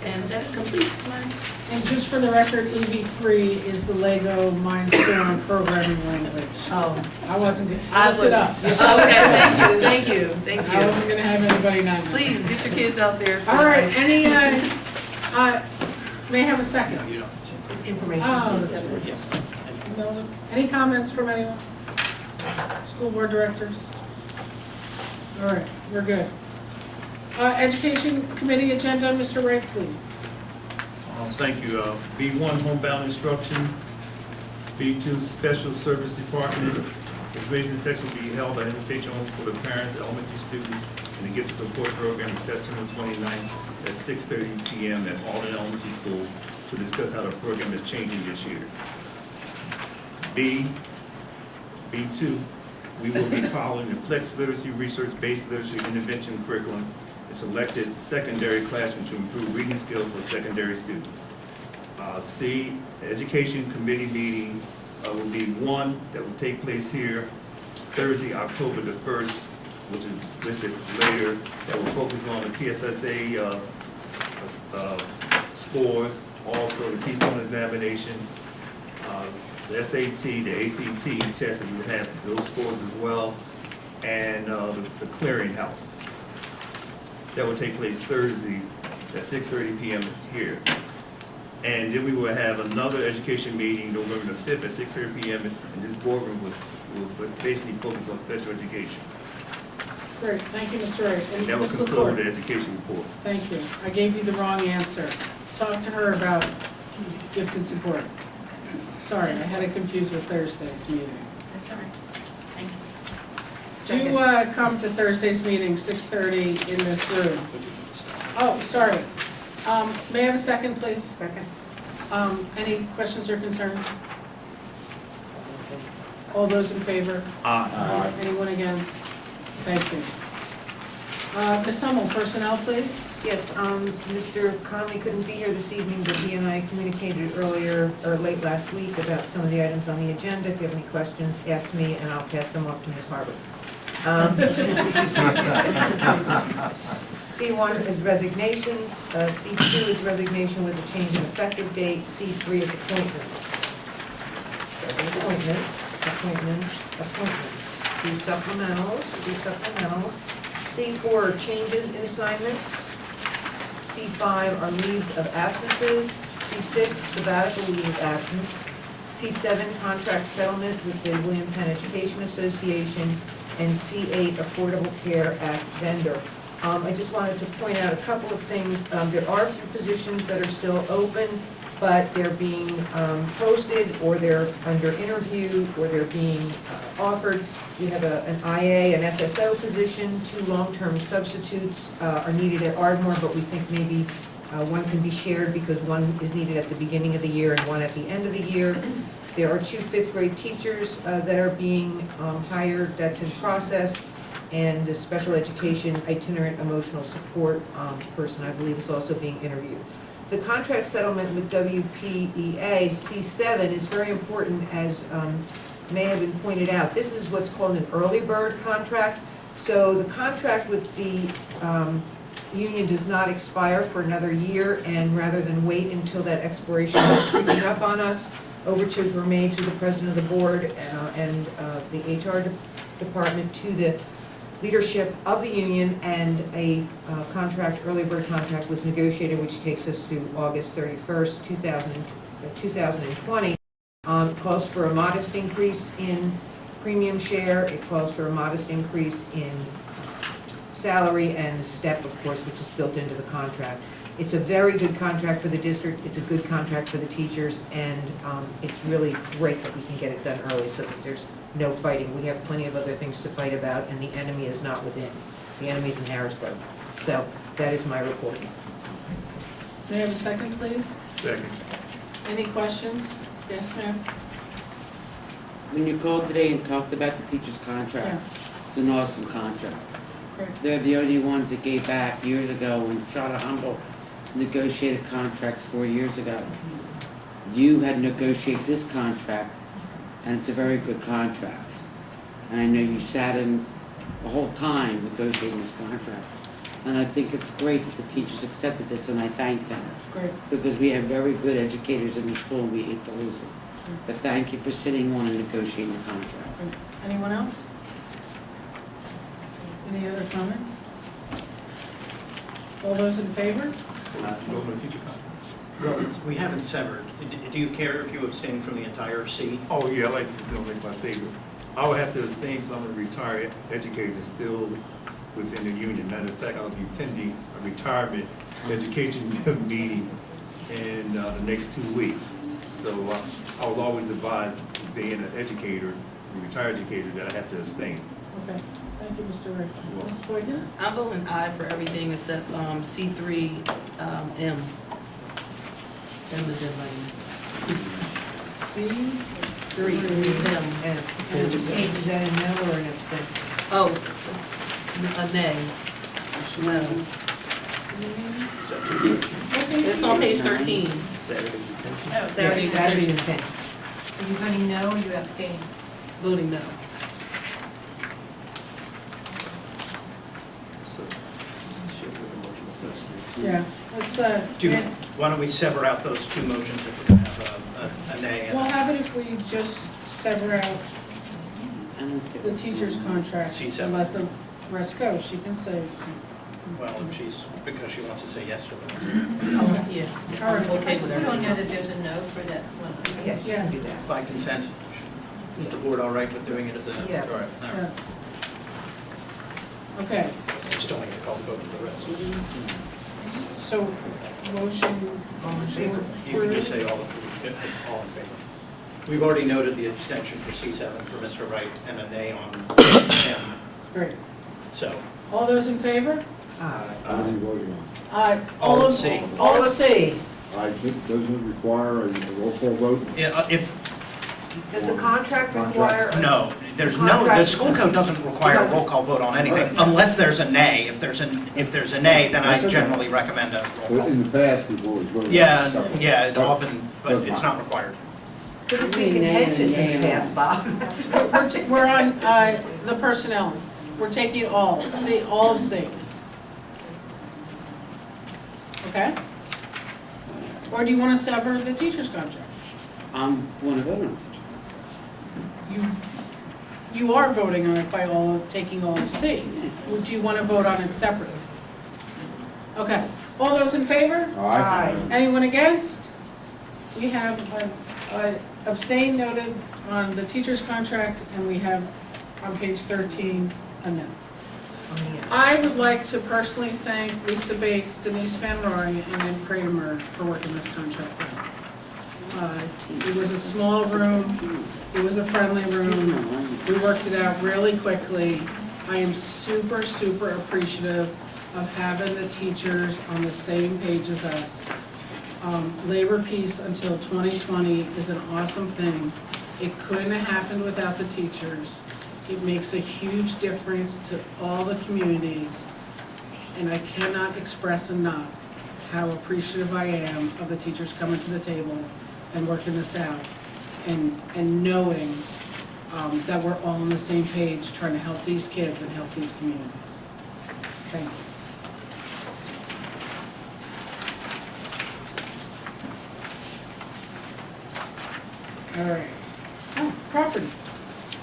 And that completes my... And just for the record, EV3 is the Lego Mindstorm programming language. Oh. I wasn't, I looked it up. Okay, thank you. I wasn't gonna have anybody not know. Please, get your kids out there. All right, any, may I have a second? Information. No. Any comments from anyone? School board directors? All right, we're good. Education committee agenda, Mr. Wright, please. Thank you. B1, homebound instruction. B2, special service department. The grading section will be held by invitation only for the parents, elementary students, and the gift support program is September 29th at 6:30 p.m. at Alden Elementary School to discuss how the program is changing this year. B2, we will be following the Flex Literacy Research-Based Literacy Intervention Curriculum and selected secondary classroom to improve reading skills for secondary students. C, the Education Committee meeting will be one that will take place here Thursday, October the 1st, which is listed later, that will focus on the PSSA scores, also the Keystone examination, the SAT, the ACT test, that we would have those scores as well, and the clearinghouse. That will take place Thursday at 6:30 p.m. here. And then we will have another education meeting November the 5th at 6:30 p.m. And this boardroom will basically focus on special education. Great, thank you, Mr. Wright. And that will Ms. conclude LaCour? the education report. Thank you. I gave you the wrong answer. Talk to her about gifted support. Sorry, I had it confused with Thursday's meeting. That's all right. Thank you. Do come to Thursday's meeting, 6:30 in this room. Oh, sorry. May I have a second, please? Second. Any questions or concerns? All those in favor? Aye. Anyone against? Thank you. Ms. Hummel, personnel, please. Yes, Mr. Conley couldn't be here this evening, but he and I communicated earlier, or late last week, about some of the items on the agenda. If you have any questions, ask me, and I'll pass them off to Ms. Harbert. C1 is resignations, C2 is resignation with a change in effective date, C3 is appointments. So appointments. Two supplementals. C4 are changes in assignments. C5 are leaves of absences. C6, sabbatical leave of absence. C7, contract settlement with the William Penn Education Association. And C8, Affordable Care Act vendor. I just wanted to point out a couple of things. There are a few positions that are still open, but they're being posted, or they're under interview, or they're being offered. We have an IA, an SSO position, 2 long-term substitutes are needed at Ardmore, but we think maybe one can be shared because one is needed at the beginning of the year and one at the end of the year. There are 2 5th-grade teachers that are being hired, that's in process, and a special education itinerant emotional support person, I believe, is also being interviewed. The contract settlement with WPEA, C7, is very important, as may have been pointed out. This is what's called an early bird contract. So the contract with the union does not expire for another year, and rather than wait until that expiration is creeping up on us, overtures were made to the president of the board and the HR department to the leadership of the union, and a early bird contract was negotiated, which takes us to August 31st, 2020. It calls for a modest increase in premium share. It calls for a modest increase in salary, and the step, of course, which is built into the contract. It's a very good contract for the district. It's a good contract for the teachers, and it's really great that we can get it done early so that there's no fighting. We have plenty of other things to fight about, and the enemy is not within. The enemy's in Harrisburg. So that is my report. May I have a second, please? Second. Any questions? Yes, ma'am? When you called today and talked about the teacher's contract, it's an awesome contract. Great. They're the only ones that gave back years ago when Charlotte Humboldt negotiated contracts 4 years ago. You had negotiated this contract, and it's a very good contract. And I know you sat in the whole time negotiating this contract. And I think it's great that the teachers accepted this, and I thank them. Great. Because we have very good educators in the school, and we hate to lose them. But thank you for sitting on and negotiating the contract. Anyone else? Any other comments? All those in favor? Teacher conference. Well, we haven't severed. Do you care if you abstain from the entire C? Oh, yeah, I like to make my statement. I would have to abstain, so I'm a retired educator still within the union. Matter of fact, I'll be attending a retirement education meeting in the next 2 weeks. So I was always advised, being an educator, a retired educator, that I have to abstain. Okay, thank you, Mr. Rick. Ms. Boyden? I'm voting aye for everything except C3 M. M is in my C3. And is that a no or an abstention? Oh, a nay. It's on page 13. Saturday Saturday detention. detention. Are you voting no or you abstaining? Voting no. Yeah, let's, Why don't we sever out those 2 motions if we're going to have a nay? we'll have it if we just sever out And the teacher's contract She's and let the rest go. She can say, Well, if she's, because she wants to say yes to it. Yeah. all right, Okay with We don't know everything. that there's a no for that one. Yes, you can do that. By consent? Is the board all right with doing it as a? Yeah. All right. yeah. Okay, Still need to call the vote for the rest. so motion You can just say all in favor. We've already noted the abstention for C7 for Mr. Wright and a nay on M. Great. So, All those in favor? What are you voting All of C. All of C. on? Doesn't it require a roll call vote? Yeah, if, Does the contract require? no, the school code doesn't require a roll call vote on anything unless there's a nay. If there's a nay, then I That's okay. generally recommend a roll call. In the past, we've always voted. Yeah, separately. yeah, it often, but it's not required. Could this be contentious in the past, Bob? We're on the personnel. We're taking all of C. Okay? Or do you want to sever the teacher's contract? Want to vote on it. You are voting on it by taking all of C. Or do you want to vote on it separately? Okay. All those in favor? Aye. Anyone against? We have abstain noted on the teacher's contract, and we have on page 13 a no. I would like to personally thank Lisa Bates, Denise Van Roy, and Ed Kramer for working this contract out. It was a small room, it was a friendly room, we worked it out really quickly. I am super, super appreciative of having the teachers on the same page as us. Labor peace until 2020 is an awesome thing. It couldn't have happened without the teachers. It makes a huge difference to all the communities, and I cannot express enough how appreciative I am of the teachers coming to the table and working this out, and knowing that we're all on the same page trying to help these kids and help these communities. Thank you. All right. Oh, property.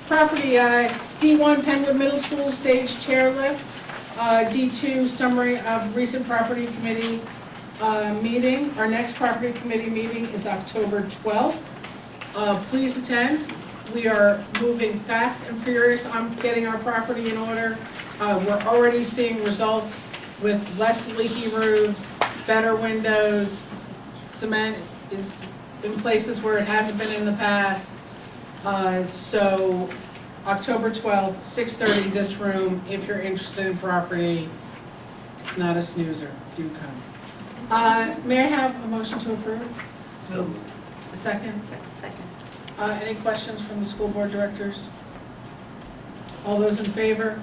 Property, D1 Penwood Middle School stage chairlift. D2 summary of recent property committee meeting. Our next property committee meeting is October 12th. Please attend. We are moving fast and furious on getting our property in order. We're already seeing results with less leaky roofs, better windows. Cement is in places where it hasn't been in the past. So October 12th, 6:30, this room, if you're interested in property. It's not a snoozer, do come. May I have a motion to approve? So, A second? Second. Any questions from the school board directors? All those in favor?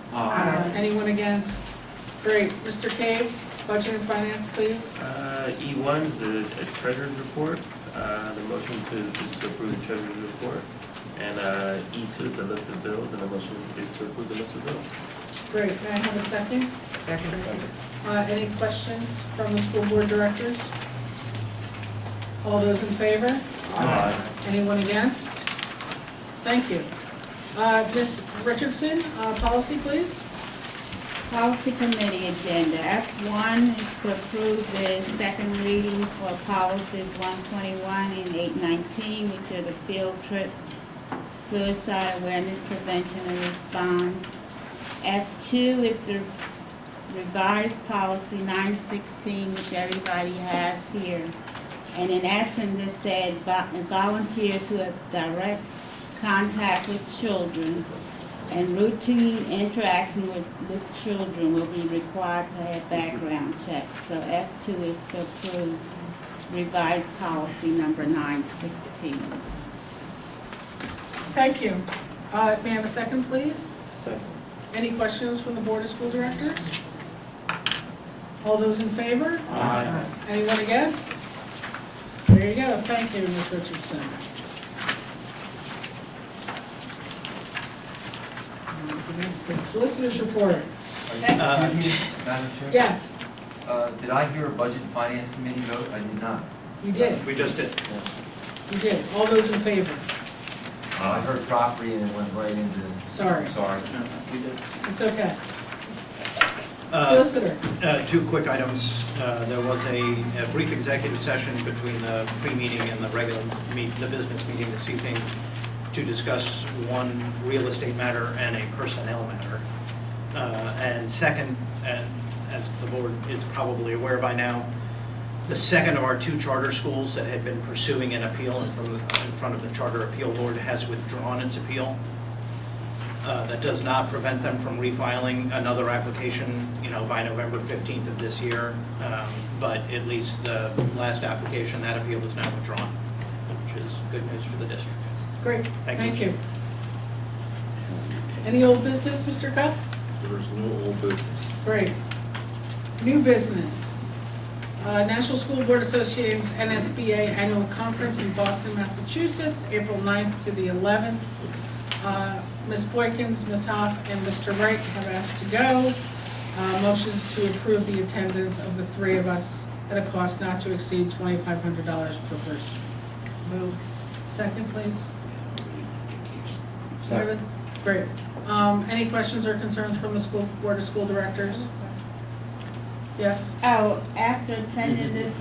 Anyone against? Great. Mr. Cave, budget and finance, please. E1 is the treasurer's report. The motion is to approve the treasurer's report. And E2 is the list of bills, and the motion is to approve the list of bills. Great. May I have a second? Second. Any questions from the school board directors? All those in favor? Anyone against? Thank you. Ms. Richardson, policy, please. Policy Committee agenda. F1 is to approve the second reading for policies 121 and 819, which are the field trips, suicide awareness, prevention, and response. F2 is the revised policy 916, which everybody has here. And in essence, it said volunteers who have direct contact with children and routine interaction with children will be required to have background checks. So F2 is to approve revised policy number 916. Thank you. May I have a second, please? Second. Any questions from the Board of School Directors? All those in favor? Aye. Anyone against? There you go. Thank you, Ms. Richardson. Solicitor's report. Madam Chair? Yes, Did I hear a budget and finance committee vote? I did not. you did. we just did. You did. All those in favor? I heard property and it went right into. Sorry. Sorry. No, we did. It's okay. Solicitor. Two quick items. There was a brief executive session between the pre-meeting and the regular the business meeting this evening to discuss one real estate matter and a personnel matter. And second, and as the board is probably aware by now, the second of our two charter schools that had been pursuing an appeal in front of the Charter Appeal Board has withdrawn its appeal. That does not prevent them from refiling another application, by November 15th of this year. But at least the last application, that appeal is now withdrawn, which is good news for the district. Great, Thank thank you. you. Any old business, Mr. Cuff? There is no old business. Great. New business. National School Board Association's NSBA Annual Conference in Boston, Massachusetts, April 9th to the 11th. Ms. Boykins, Ms. Hoff, and Mr. Wright have asked to go. Motions to approve the attendance of the three of us at a cost not to exceed $2,500 per person. Move. Second, please. Second. Great. Any questions or concerns from the school board of school directors? Yes? Oh, after attending this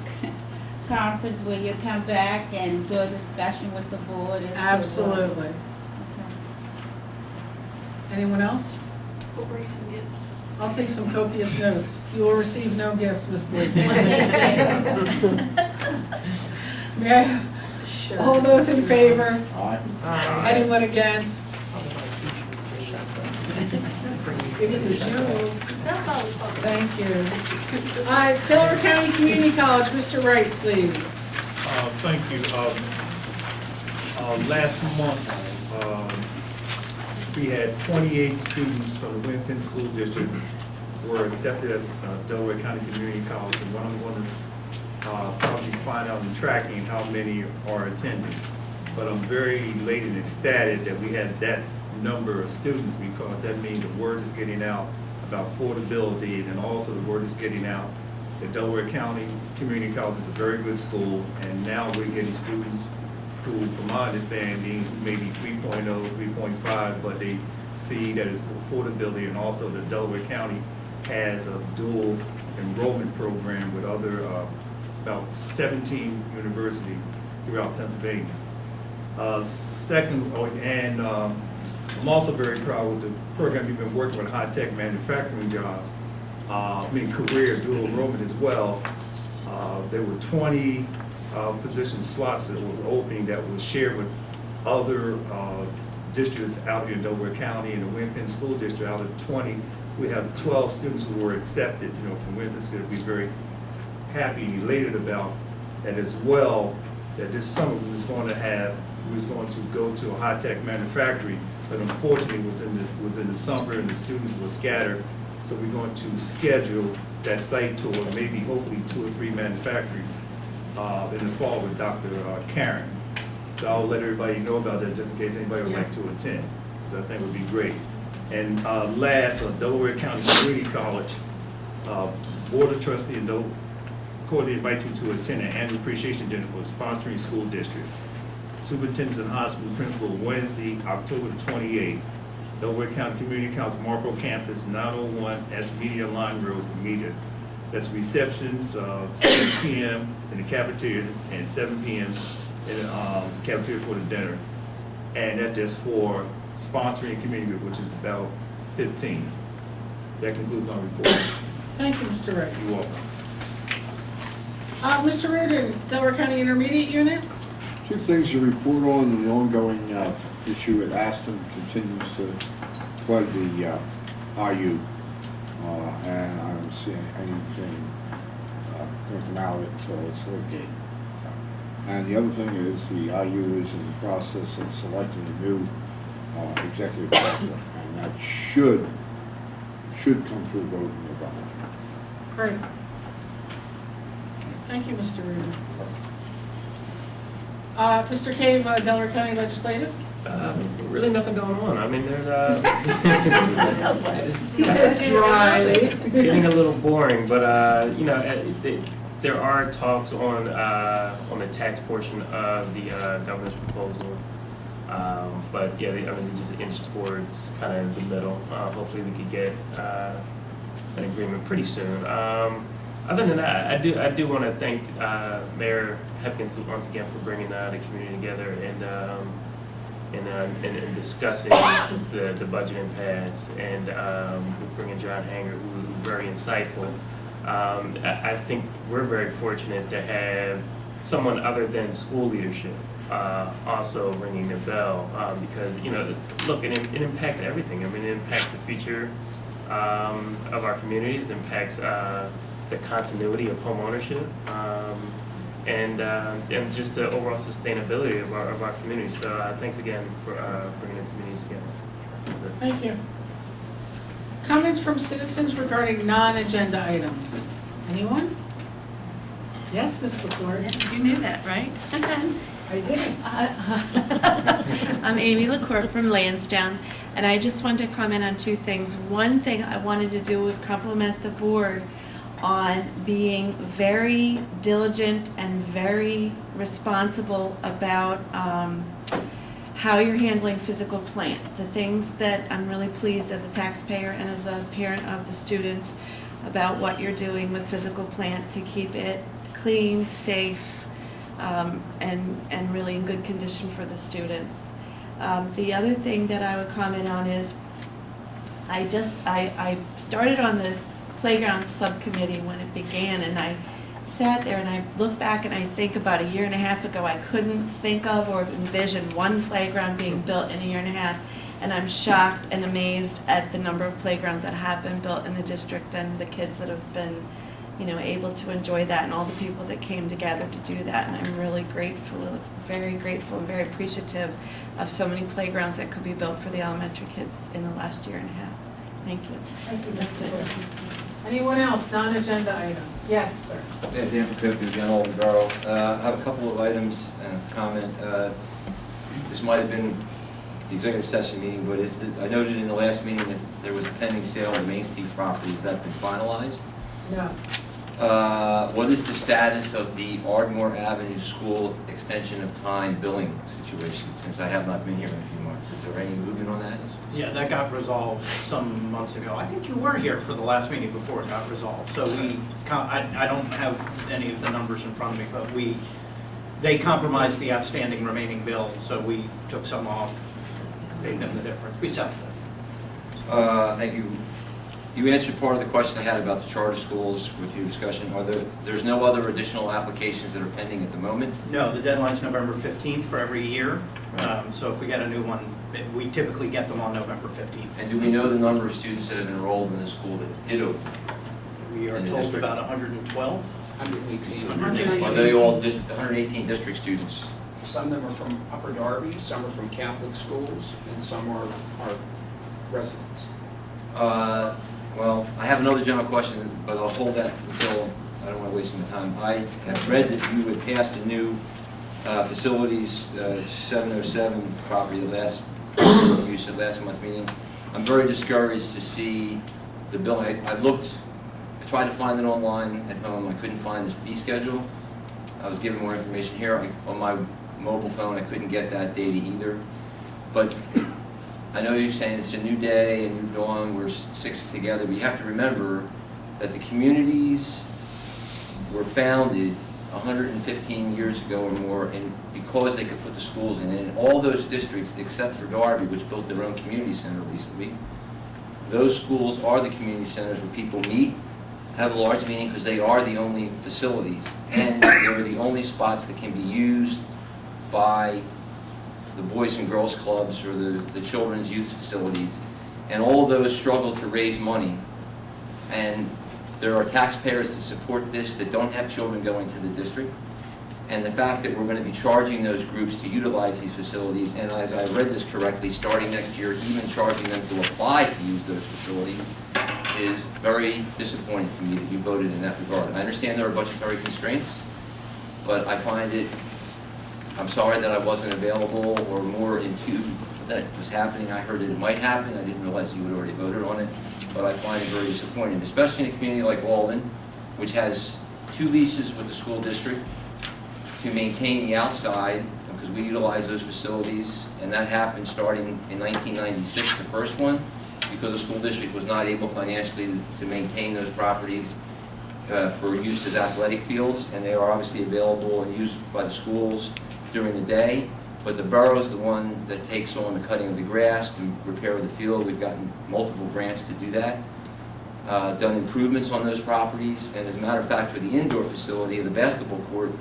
conference, will you come back and do a discussion with the board? Absolutely. Okay. Anyone else? We'll bring some gifts. I'll take some copious notes. You will receive no gifts, Ms. Boyd. May I have all those in favor? Aye. Anyone against? It was a joke. That's all we talk about. Thank you. Delaware County Community College, Mr. Wright, please. Thank you. Last month, we had 28 students from the Winfield School District were accepted at Delaware County Community College, and what I'm going to probably find out in tracking how many are attending. But I'm very elated and ecstatic that we had that number of students, because that means the word is getting out about affordability, and also the word is getting out that Delaware County Community College is a very good school, and now we're getting students who, from my understanding, maybe 3.0, 3.5, but they see that it's affordability, and also that Delaware County has a dual enrollment program with other, about 17 universities throughout Pennsylvania. I'm also very proud with the program we've been working with, high-tech manufacturing job, career dual enrollment as well. There were 20 position slots that was opening that was shared with other districts out here in Delaware County and the Winfield School District. Out of 20, we have 12 students who were accepted, from Winfield School. We're very happy and elated about that as well, that this summer we was going to go to a high-tech manufacturing, but unfortunately it was in the summer and the students were scattered. So we're going to schedule that site tour, maybe hopefully 2 or 3 manufacturing in the fall with Dr. Karen. So I'll let everybody know about that just in case anybody would like to attend. I think would be great. And last, Delaware County Community College Board of Trustees and cordially invite you to attend an annual appreciation dinner for sponsoring school districts. Superintendents and high school principal, Wednesday, October the 28th. Delaware County Community College Marlboro Campus, 901 S Media Line Road, Media. That's receptions 6 p.m. in the cafeteria and 7 p.m. in the cafeteria for the dinner. And that's just for sponsoring community group, which is about 15. That concludes my report. Thank you, Mr. Wright. You're welcome. Mr. Reardon, Delaware County Intermediate Unit. 2 things to report on. The ongoing issue at Aston continues to flood the IU, and I don't see anything going to come out of it until it's litigated. And the other thing is the IU is in the process of selecting a new executive director, and that should come to a vote in November. Great. Thank you, Mr. Reardon. Mr. Cave, Delaware County Legislative. Really nothing going on. I mean, there's He says dryly. getting a little boring, but there are talks on the tax portion of the governor's proposal. But yeah, they just inch towards kind of the middle. Hopefully, we could get an agreement pretty soon. Other than that, I do want to thank Mayor Hepkins once again for bringing the community together and in discussing the budget impasse, and bringing John Hanger, who was very insightful. I think we're very fortunate to have someone other than school leadership also ringing the bell, because, look, it impacts everything. I mean, it impacts the future of our communities, it impacts the continuity of home ownership, and just the overall sustainability of our community. So thanks again for bringing the communities together. That's it. Thank you. Comments from citizens regarding non-agenda items. Anyone? Yes, Ms. LaCour? You knew that, right? I didn't. I'm Amy LaCour from Lansdowne, and I just wanted to comment on two things. One thing I wanted to do was compliment the board on being very diligent and very responsible about how you're handling physical plant. The things that I'm really pleased as a taxpayer and as a parent of the students about what you're doing with physical plant to keep it clean, safe, and really in good condition for the students. The other thing that I would comment on is I started on the playground subcommittee when it began, and I sat there and I look back and I think about a year and a half ago I couldn't think of or envision one playground being built in a year and a half, and I'm shocked and amazed at the number of playgrounds that have been built in the district and the kids that have been able to enjoy that, and all the people that came together to do that. And I'm really grateful, very grateful and very appreciative of so many playgrounds that could be built for the elementary kids in the last year and a half. Thank you. Thank you, Ms. LaCour. Anyone else, non-agenda items? Yes, sir. Yeah, Dan Procopi, again, Alden Borough. I have a couple of items and a comment. This might have been the executive session meeting, but I noted in the last meeting that there was a pending sale of the Main Street property. Has that been finalized? No. What is the status of the Ardmore Avenue School extension of time billing situation, since I have not been here in a few months? Is there any movement on that? Yeah, that got resolved some months ago. I think you were here for the last meeting before it got resolved. So I don't have any of the numbers in front of me, but they compromised the outstanding remaining bill, so we took some off, paid them the difference. We settled it. Thank you. You answered part of the question I had about the charter schools with your discussion. There's no other additional applications that are pending at the moment? No, the deadline's November 15th for every year. So if we get a new one, we typically get them on November 15th. And do we know the number of students that have enrolled in the school that did open? We are told about 112. 118. Are they all 118 district students? Some of them are from Upper Darby, some are from Catholic schools, and some are residents. Well, I have another general question, but I'll hold that until, I don't want to waste my time. I have read that you had passed a new facilities 707 property use at last month's meeting. I'm very discouraged to see the bill. I tried to find it online at home. I couldn't find this fee schedule. I was given more information here. On my mobile phone, I couldn't get that data either. But I know you're saying it's a new day, a new dawn, we're six together, but you have to remember that the communities were founded 115 years ago or more, and because they could put the schools in, and all those districts, except for Darby, which built their own community center recently, those schools are the community centers where people meet, have a large meeting, because they are the only facilities, and they're the only spots that can be used by the Boys and Girls Clubs or the children's youth facilities. And all of those struggle to raise money. And there are taxpayers that support this that don't have children going to the district. And the fact that we're going to be charging those groups to utilize these facilities, and as I read this correctly, starting next year, even charging them to apply to use those facilities, is very disappointing to me that you voted in that regard. I understand there are budgetary constraints, but I find it, I'm sorry that I wasn't available or more in tune that was happening. I heard that it might happen. I didn't realize you had already voted on it, but I find it very disappointing, especially in a community like Walden, which has 2 leases with the school district to maintain the outside, because we utilize those facilities, and that happened starting in 1996, the first one, because the school district was not able financially to maintain those properties for use as athletic fields, and they are obviously available and used by the schools during the day. but the borough's the one that takes on the cutting of the grass and repair of the field. We've gotten multiple grants to do that. Done improvements on those properties, and as a matter of fact, for the indoor facility of the basketball court,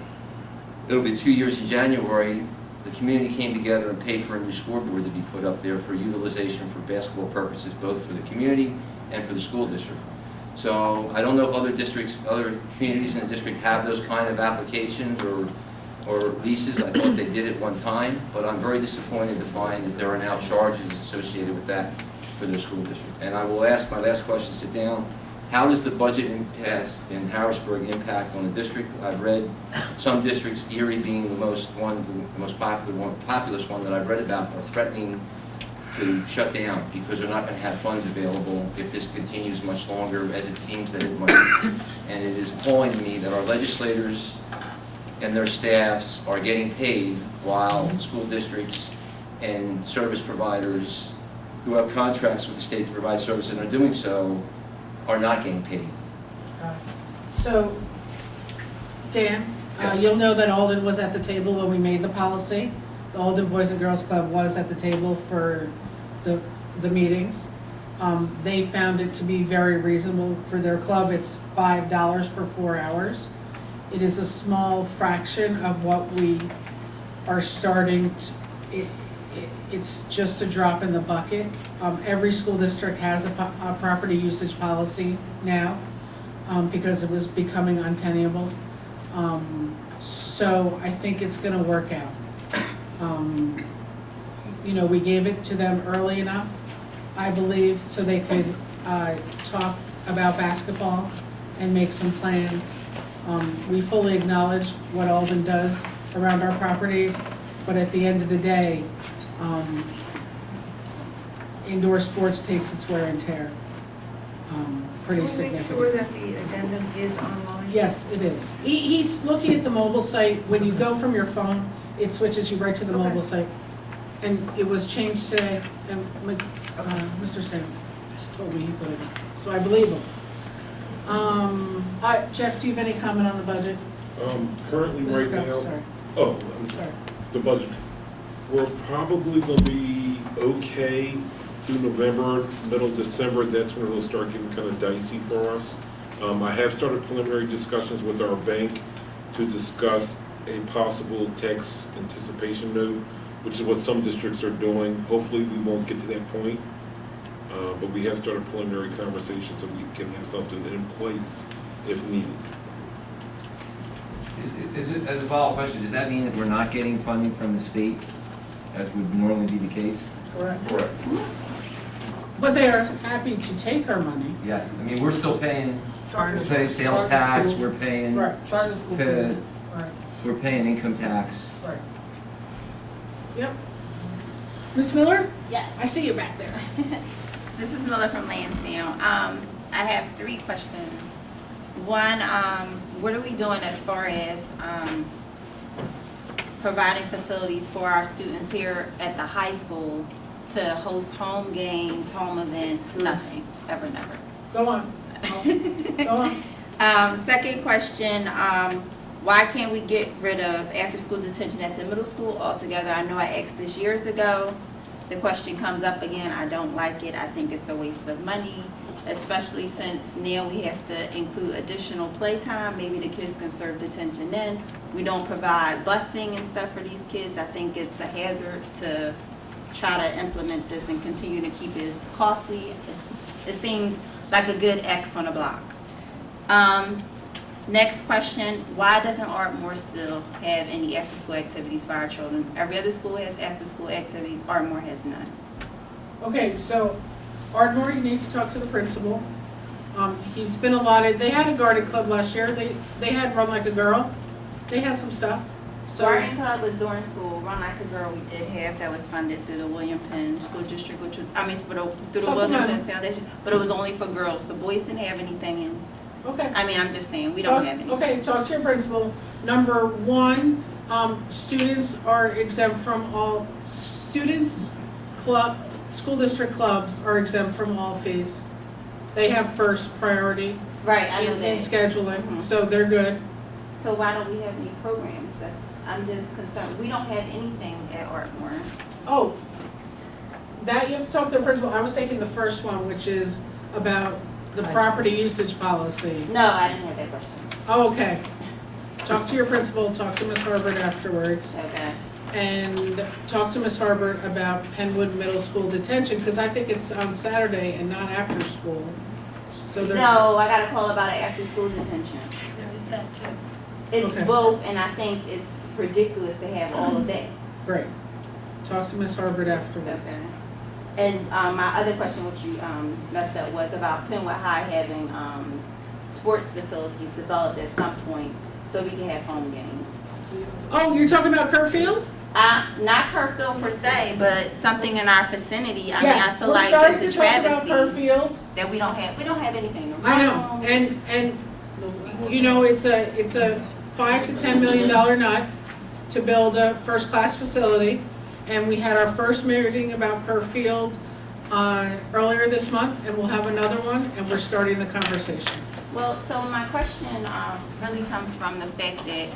it'll be 2 years in January. The community came together and paid for a new scoreboard to be put up there for utilization for basketball purposes, both for the community and for the school district. So I don't know if other districts, other communities in the district have those kind of applications or leases. I thought they did it one time, but I'm very disappointed to find that there are now charges associated with that for the school district. And I will ask, my last question, sit down, how does the budget impasse in Harrisburg impact on the district? I've read some districts, Erie being the most populous one that I've read about, are threatening to shut down because they're not going to have funds available if this continues much longer, as it seems that it might. And it is appalling to me that our legislators and their staffs are getting paid while school districts and service providers who have contracts with the state to provide services and are doing so are not getting paid. So, Dan, you'll know that Alden was at the table when we made the policy. The Alden Boys and Girls Club was at the table for the meetings. They found it to be very reasonable for their club. It's $5 for 4 hours. It is a small fraction of what we are starting to, it's just a drop in the bucket. Every school district has a property usage policy now because it was becoming untenable. So I think it's gonna work out. You know, we gave it to them early enough, I believe, so they could talk about basketball and make some plans. We fully acknowledge what Alden does around our properties, but at the end of the day, indoor sports takes its wear and tear pretty significant. Can we make sure that the addendum is online? Yes, it is. He's looking at the mobile site. When you go from your phone, it switches you right to the mobile site. And it was changed today, and Mr. Sanders told me he put it in, so I believe him. Jeff, do you have any comment on the budget? Currently, Mr. right Guff, now. sorry. Oh, I'm Sorry. the budget. We're probably gonna be okay through November, middle of December. That's when it'll start getting kind of dicey for us. I have started preliminary discussions with our bank to discuss a possible tax anticipation note, which is what some districts are doing. Hopefully, we won't get to that point. But we have started preliminary conversations so we can have something in place if needed. As a follow-up question, does that mean that we're not getting funding from the state, as would normally be the case? Correct. Correct. But they are happy to take our money. Yes, I mean, we're still paying, Charter we're paying school. sales tax, we're paying, Right. Charter school. Right. we're paying income tax. Right. Yep. Ms. Miller? Yes. I see you back there. This is Miller from Lansdowne. I have 3 questions. One, what are we doing as far as providing facilities for our students here at the high school to host home games, home events? Nothing, ever, never. Go on. Go on. Second question, why can't we get rid of after-school detention at the middle school altogether? I know I asked this years ago. The question comes up again. I don't like it. I think it's a waste of money, especially since now we have to include additional playtime. Maybe the kids can serve detention then. We don't provide busing and stuff for these kids. I think it's a hazard to try to implement this and continue to keep it as costly. It seems like a good X on a block. Next question, why doesn't Ardmore still have any after-school activities for our children? Every other school has after-school activities, Ardmore has none. Okay, so Ardmore, you need to talk to the principal. He's been allotted, they had a garden club last year. They had Run Like a Girl. They had some stuff. So Garden Club was during school. Run Like a Girl we did have, that was funded through the William Penn School District, which was, through the William Penn Foundation, but it was only for girls. The boys didn't have anything in. Okay. I mean, I'm just saying, we don't have any. Okay, talk to your principal. Number 1, students are exempt from all, school district clubs are exempt from all fees. They have first priority Right, I know in that. scheduling, so they're good. So why don't we have any programs? I'm just concerned. We don't have anything at Artmore. Oh, that you have to talk to the principal. I was taking the first one, which is about the property usage policy. No, I didn't have that question. Oh, okay. Talk to your principal, talk to Ms. Harbert afterwards. Okay. And talk to Ms. Harbert about Penwood Middle School detention, because I think it's on Saturday and not after school. So they're. No, I got a call about an after-school detention. There is that too. It's Okay. both, and I think it's ridiculous to have all of that. Great. Talk to Ms. Harbert afterwards. Okay. And my other question, which you messed up, was about Penwood High having sports facilities developed at some point so we can have home games. Oh, you're talking about Kerrfield? Not Kerrfield per se, but something in our vicinity. I mean, Yeah, I feel we're like starting it's a to talk about travesty Kerrfield. that we don't have anything. I know, and you know, it's a $5 to $10 million nut to build a first-class facility, and we had our first meeting about Kerrfield earlier this month, and we'll have another one, and we're starting the conversation. Well, so my question really comes from the fact that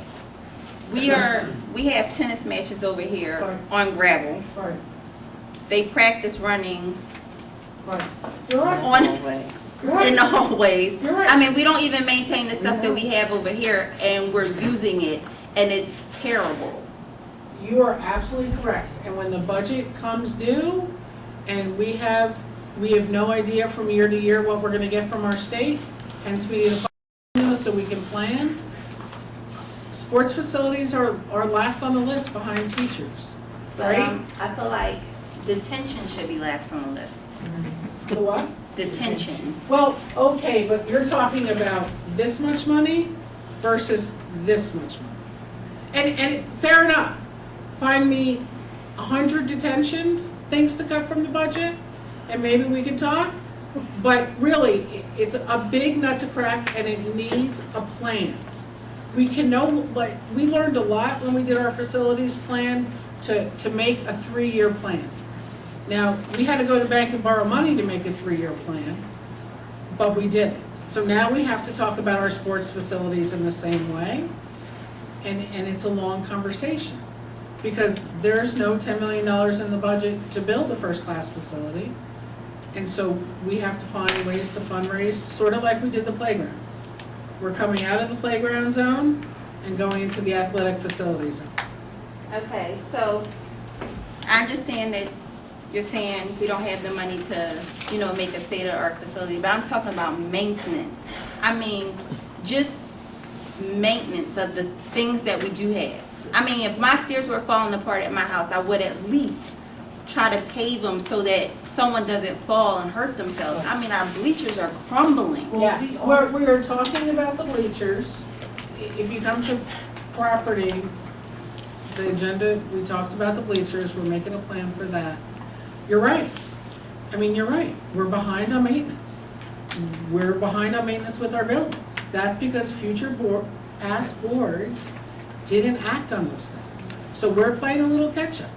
we have tennis matches over here on gravel. Right. They practice running Right. You're right. on You're right. in the hallways. You're right. I mean, we don't even maintain the stuff that we have over here, and we're using it, and it's terrible. You are absolutely correct, and when the budget comes due, and we have no idea from year to year what we're gonna get from our state, hence we need a formula so we can plan. Sports facilities are last on the list behind teachers, But right? I feel like detention should be last on the list. The what? Detention. Well, okay, but you're talking about this much money versus this much money. And fair enough, find me 100 detentions, things to cut from the budget, and maybe we can talk. But really, it's a big nut to crack, and it needs a plan. We can know, like, we learned a lot when we did our facilities plan to make a 3-year plan. Now, we had to go to the bank and borrow money to make a 3-year plan, but we did it. So now we have to talk about our sports facilities in the same way, and it's a long conversation. Because there's no $10 million in the budget to build a first-class facility, and so we have to find ways to fundraise, sort of like we did the playgrounds. We're coming out of the playground zone and going into the athletic facility zone. Okay, so I understand that you're saying we don't have the money to, make a state-of-the-art facility, but I'm talking about maintenance. I mean, just maintenance of the things that we do have. I mean, if my stairs were falling apart at my house, I would at least try to pave them so that someone doesn't fall and hurt themselves. I mean, our bleachers are crumbling. Yes, we are talking about the bleachers. If you come to property, the agenda, we talked about the bleachers, we're making a plan for that. You're right. I mean, you're right. We're behind on maintenance. We're behind on maintenance with our buildings. That's because past boards didn't act on those things. So we're playing a little catch-up.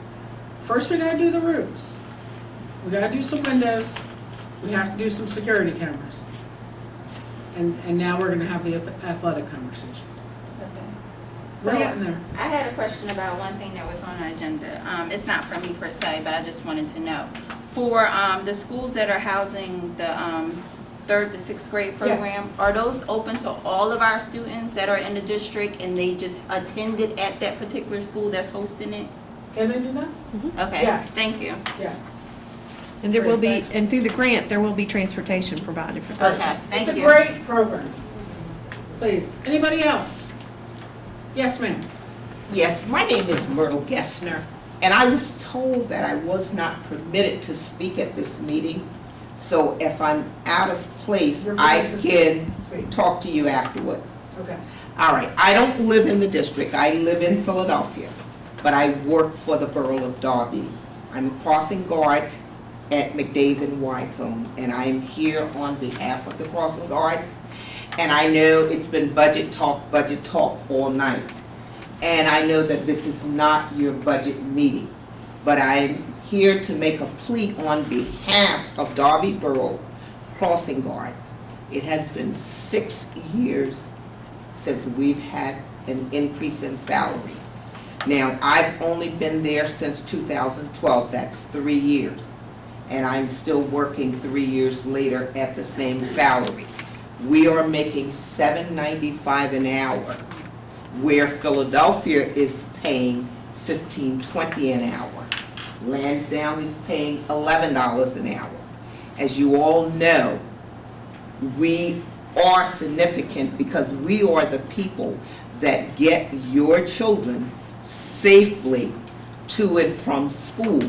First, we gotta do the roofs. We gotta do some windows. We have to do some security cameras. And now we're gonna have the athletic conversation. We're getting there. I had a question about one thing that was on the agenda. It's not for me per se, but I just wanted to know. For the schools that are housing the 3rd to 6th grade program, are those open to all of our students that are in the district and they just attended at that particular school that's hosting it? Can they do that? Okay, Yes. thank you. Yeah. And there will be, and through the grant, there will be transportation provided for those. Okay, thank you. It's a great program. Please. Anybody else? Yes, ma'am. Yes, my name is Myrtle Gessner, and I was told that I was not permitted to speak at this meeting. So if I'm out of place, I can talk to you afterwards. Okay. All right, I don't live in the district. I live in Philadelphia, but I work for the borough of Derby. I'm a crossing guard at McDavid Wycombe, and I am here on behalf of the crossing guards. And I know it's been budget talk all night. And I know that this is not your budget meeting, but I'm here to make a plea on behalf of Derby Borough Crossing Guards. It has been 6 years since we've had an increase in salary. Now, I've only been there since 2012, that's 3 years. And I'm still working 3 years later at the same salary. We are making $7.95 an hour, where Philadelphia is paying $15.20 an hour. Lansdowne is paying $11 an hour. As you all know, we are significant because we are the people that get your children safely to and from school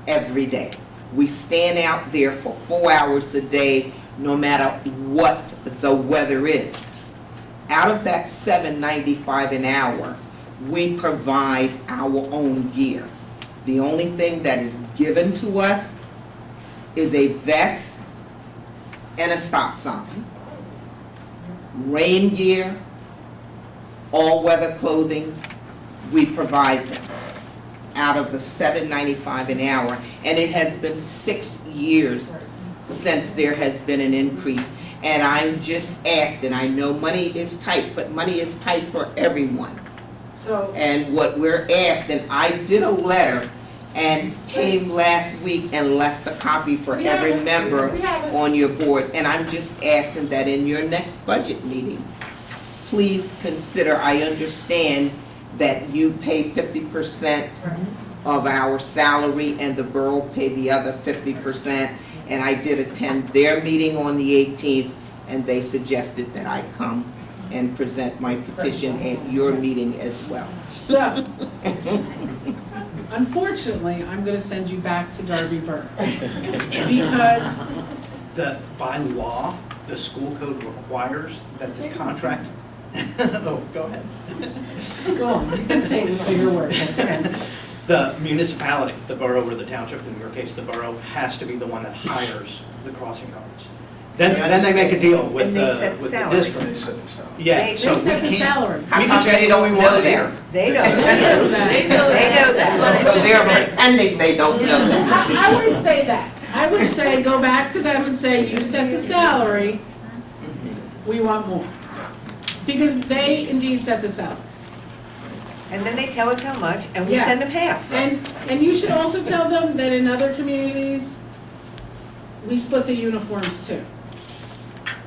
every day. We stand out there for 4 hours a day, no matter what the weather is. Out of that $7.95 an hour, we provide our own gear. The only thing that is given to us is a vest and a stop sign. Rain gear, all-weather clothing, we provide them out of the $7.95 an hour. And it has been 6 years since there has been an increase. And I'm just asking, I know money is tight, but money is tight for everyone. So, And what we're asking, I did a letter and came last week and left a copy for every member on your board. And I'm just asking that in your next budget meeting, please consider, I understand that you pay 50% of our salary and the borough pay the other 50%. And I did attend their meeting on the 18th, and they suggested that I come and present my petition at your meeting as well. so, unfortunately, I'm gonna send you back to Darby Borough. Because, By law, the school code requires that the contract, oh, go ahead. go on, you can say bigger words. The municipality, the borough or the township, in your case, the borough, has to be the one that hires the crossing guards. Then they make a deal with the district. They set the salary. Yeah, They so set we the can't, salary. we can say anything we want here. They know They know that. They know that. So they're pretending they don't know that. I wouldn't say that. I would say, go back to them and say, you set the salary, we want more. Because they indeed set the salary. And then they tell us how much, and we Yeah. send them half. And you should also tell them that in other communities, we split the uniforms too.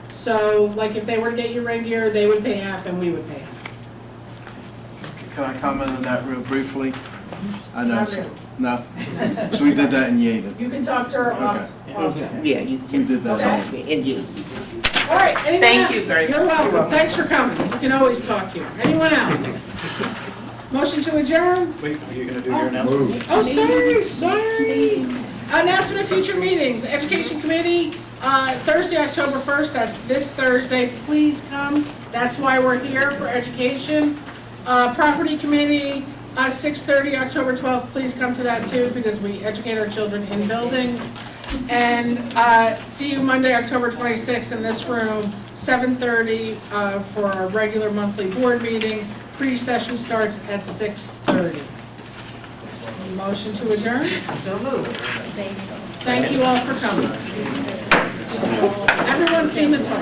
So, like, if they were to get your rain gear, they would pay half and we would pay half. Can I comment on that real briefly? I know, Not really. no. So we did that in Yaden. You can talk to her off. Yeah, you We did that. Okay. and you. All right, anyone Thank else? you very much. You're welcome, thanks for coming. You can always talk here. Anyone else? Motion to adjourn? Wait, are you gonna do your announcements? Oh, sorry. Announcement of future meetings, Education Committee, Thursday, October 1st, that's this Thursday, please come. That's why we're here, for education. Property Committee, 6:30, October 12th, please come to that too, because we educate our children in buildings. And see you Monday, October 26th in this room, 7:30 for our regular monthly board meeting. Pre-session starts at 6:30. Motion to adjourn? So moved. Thank you all for coming. Everyone see Ms. Hall.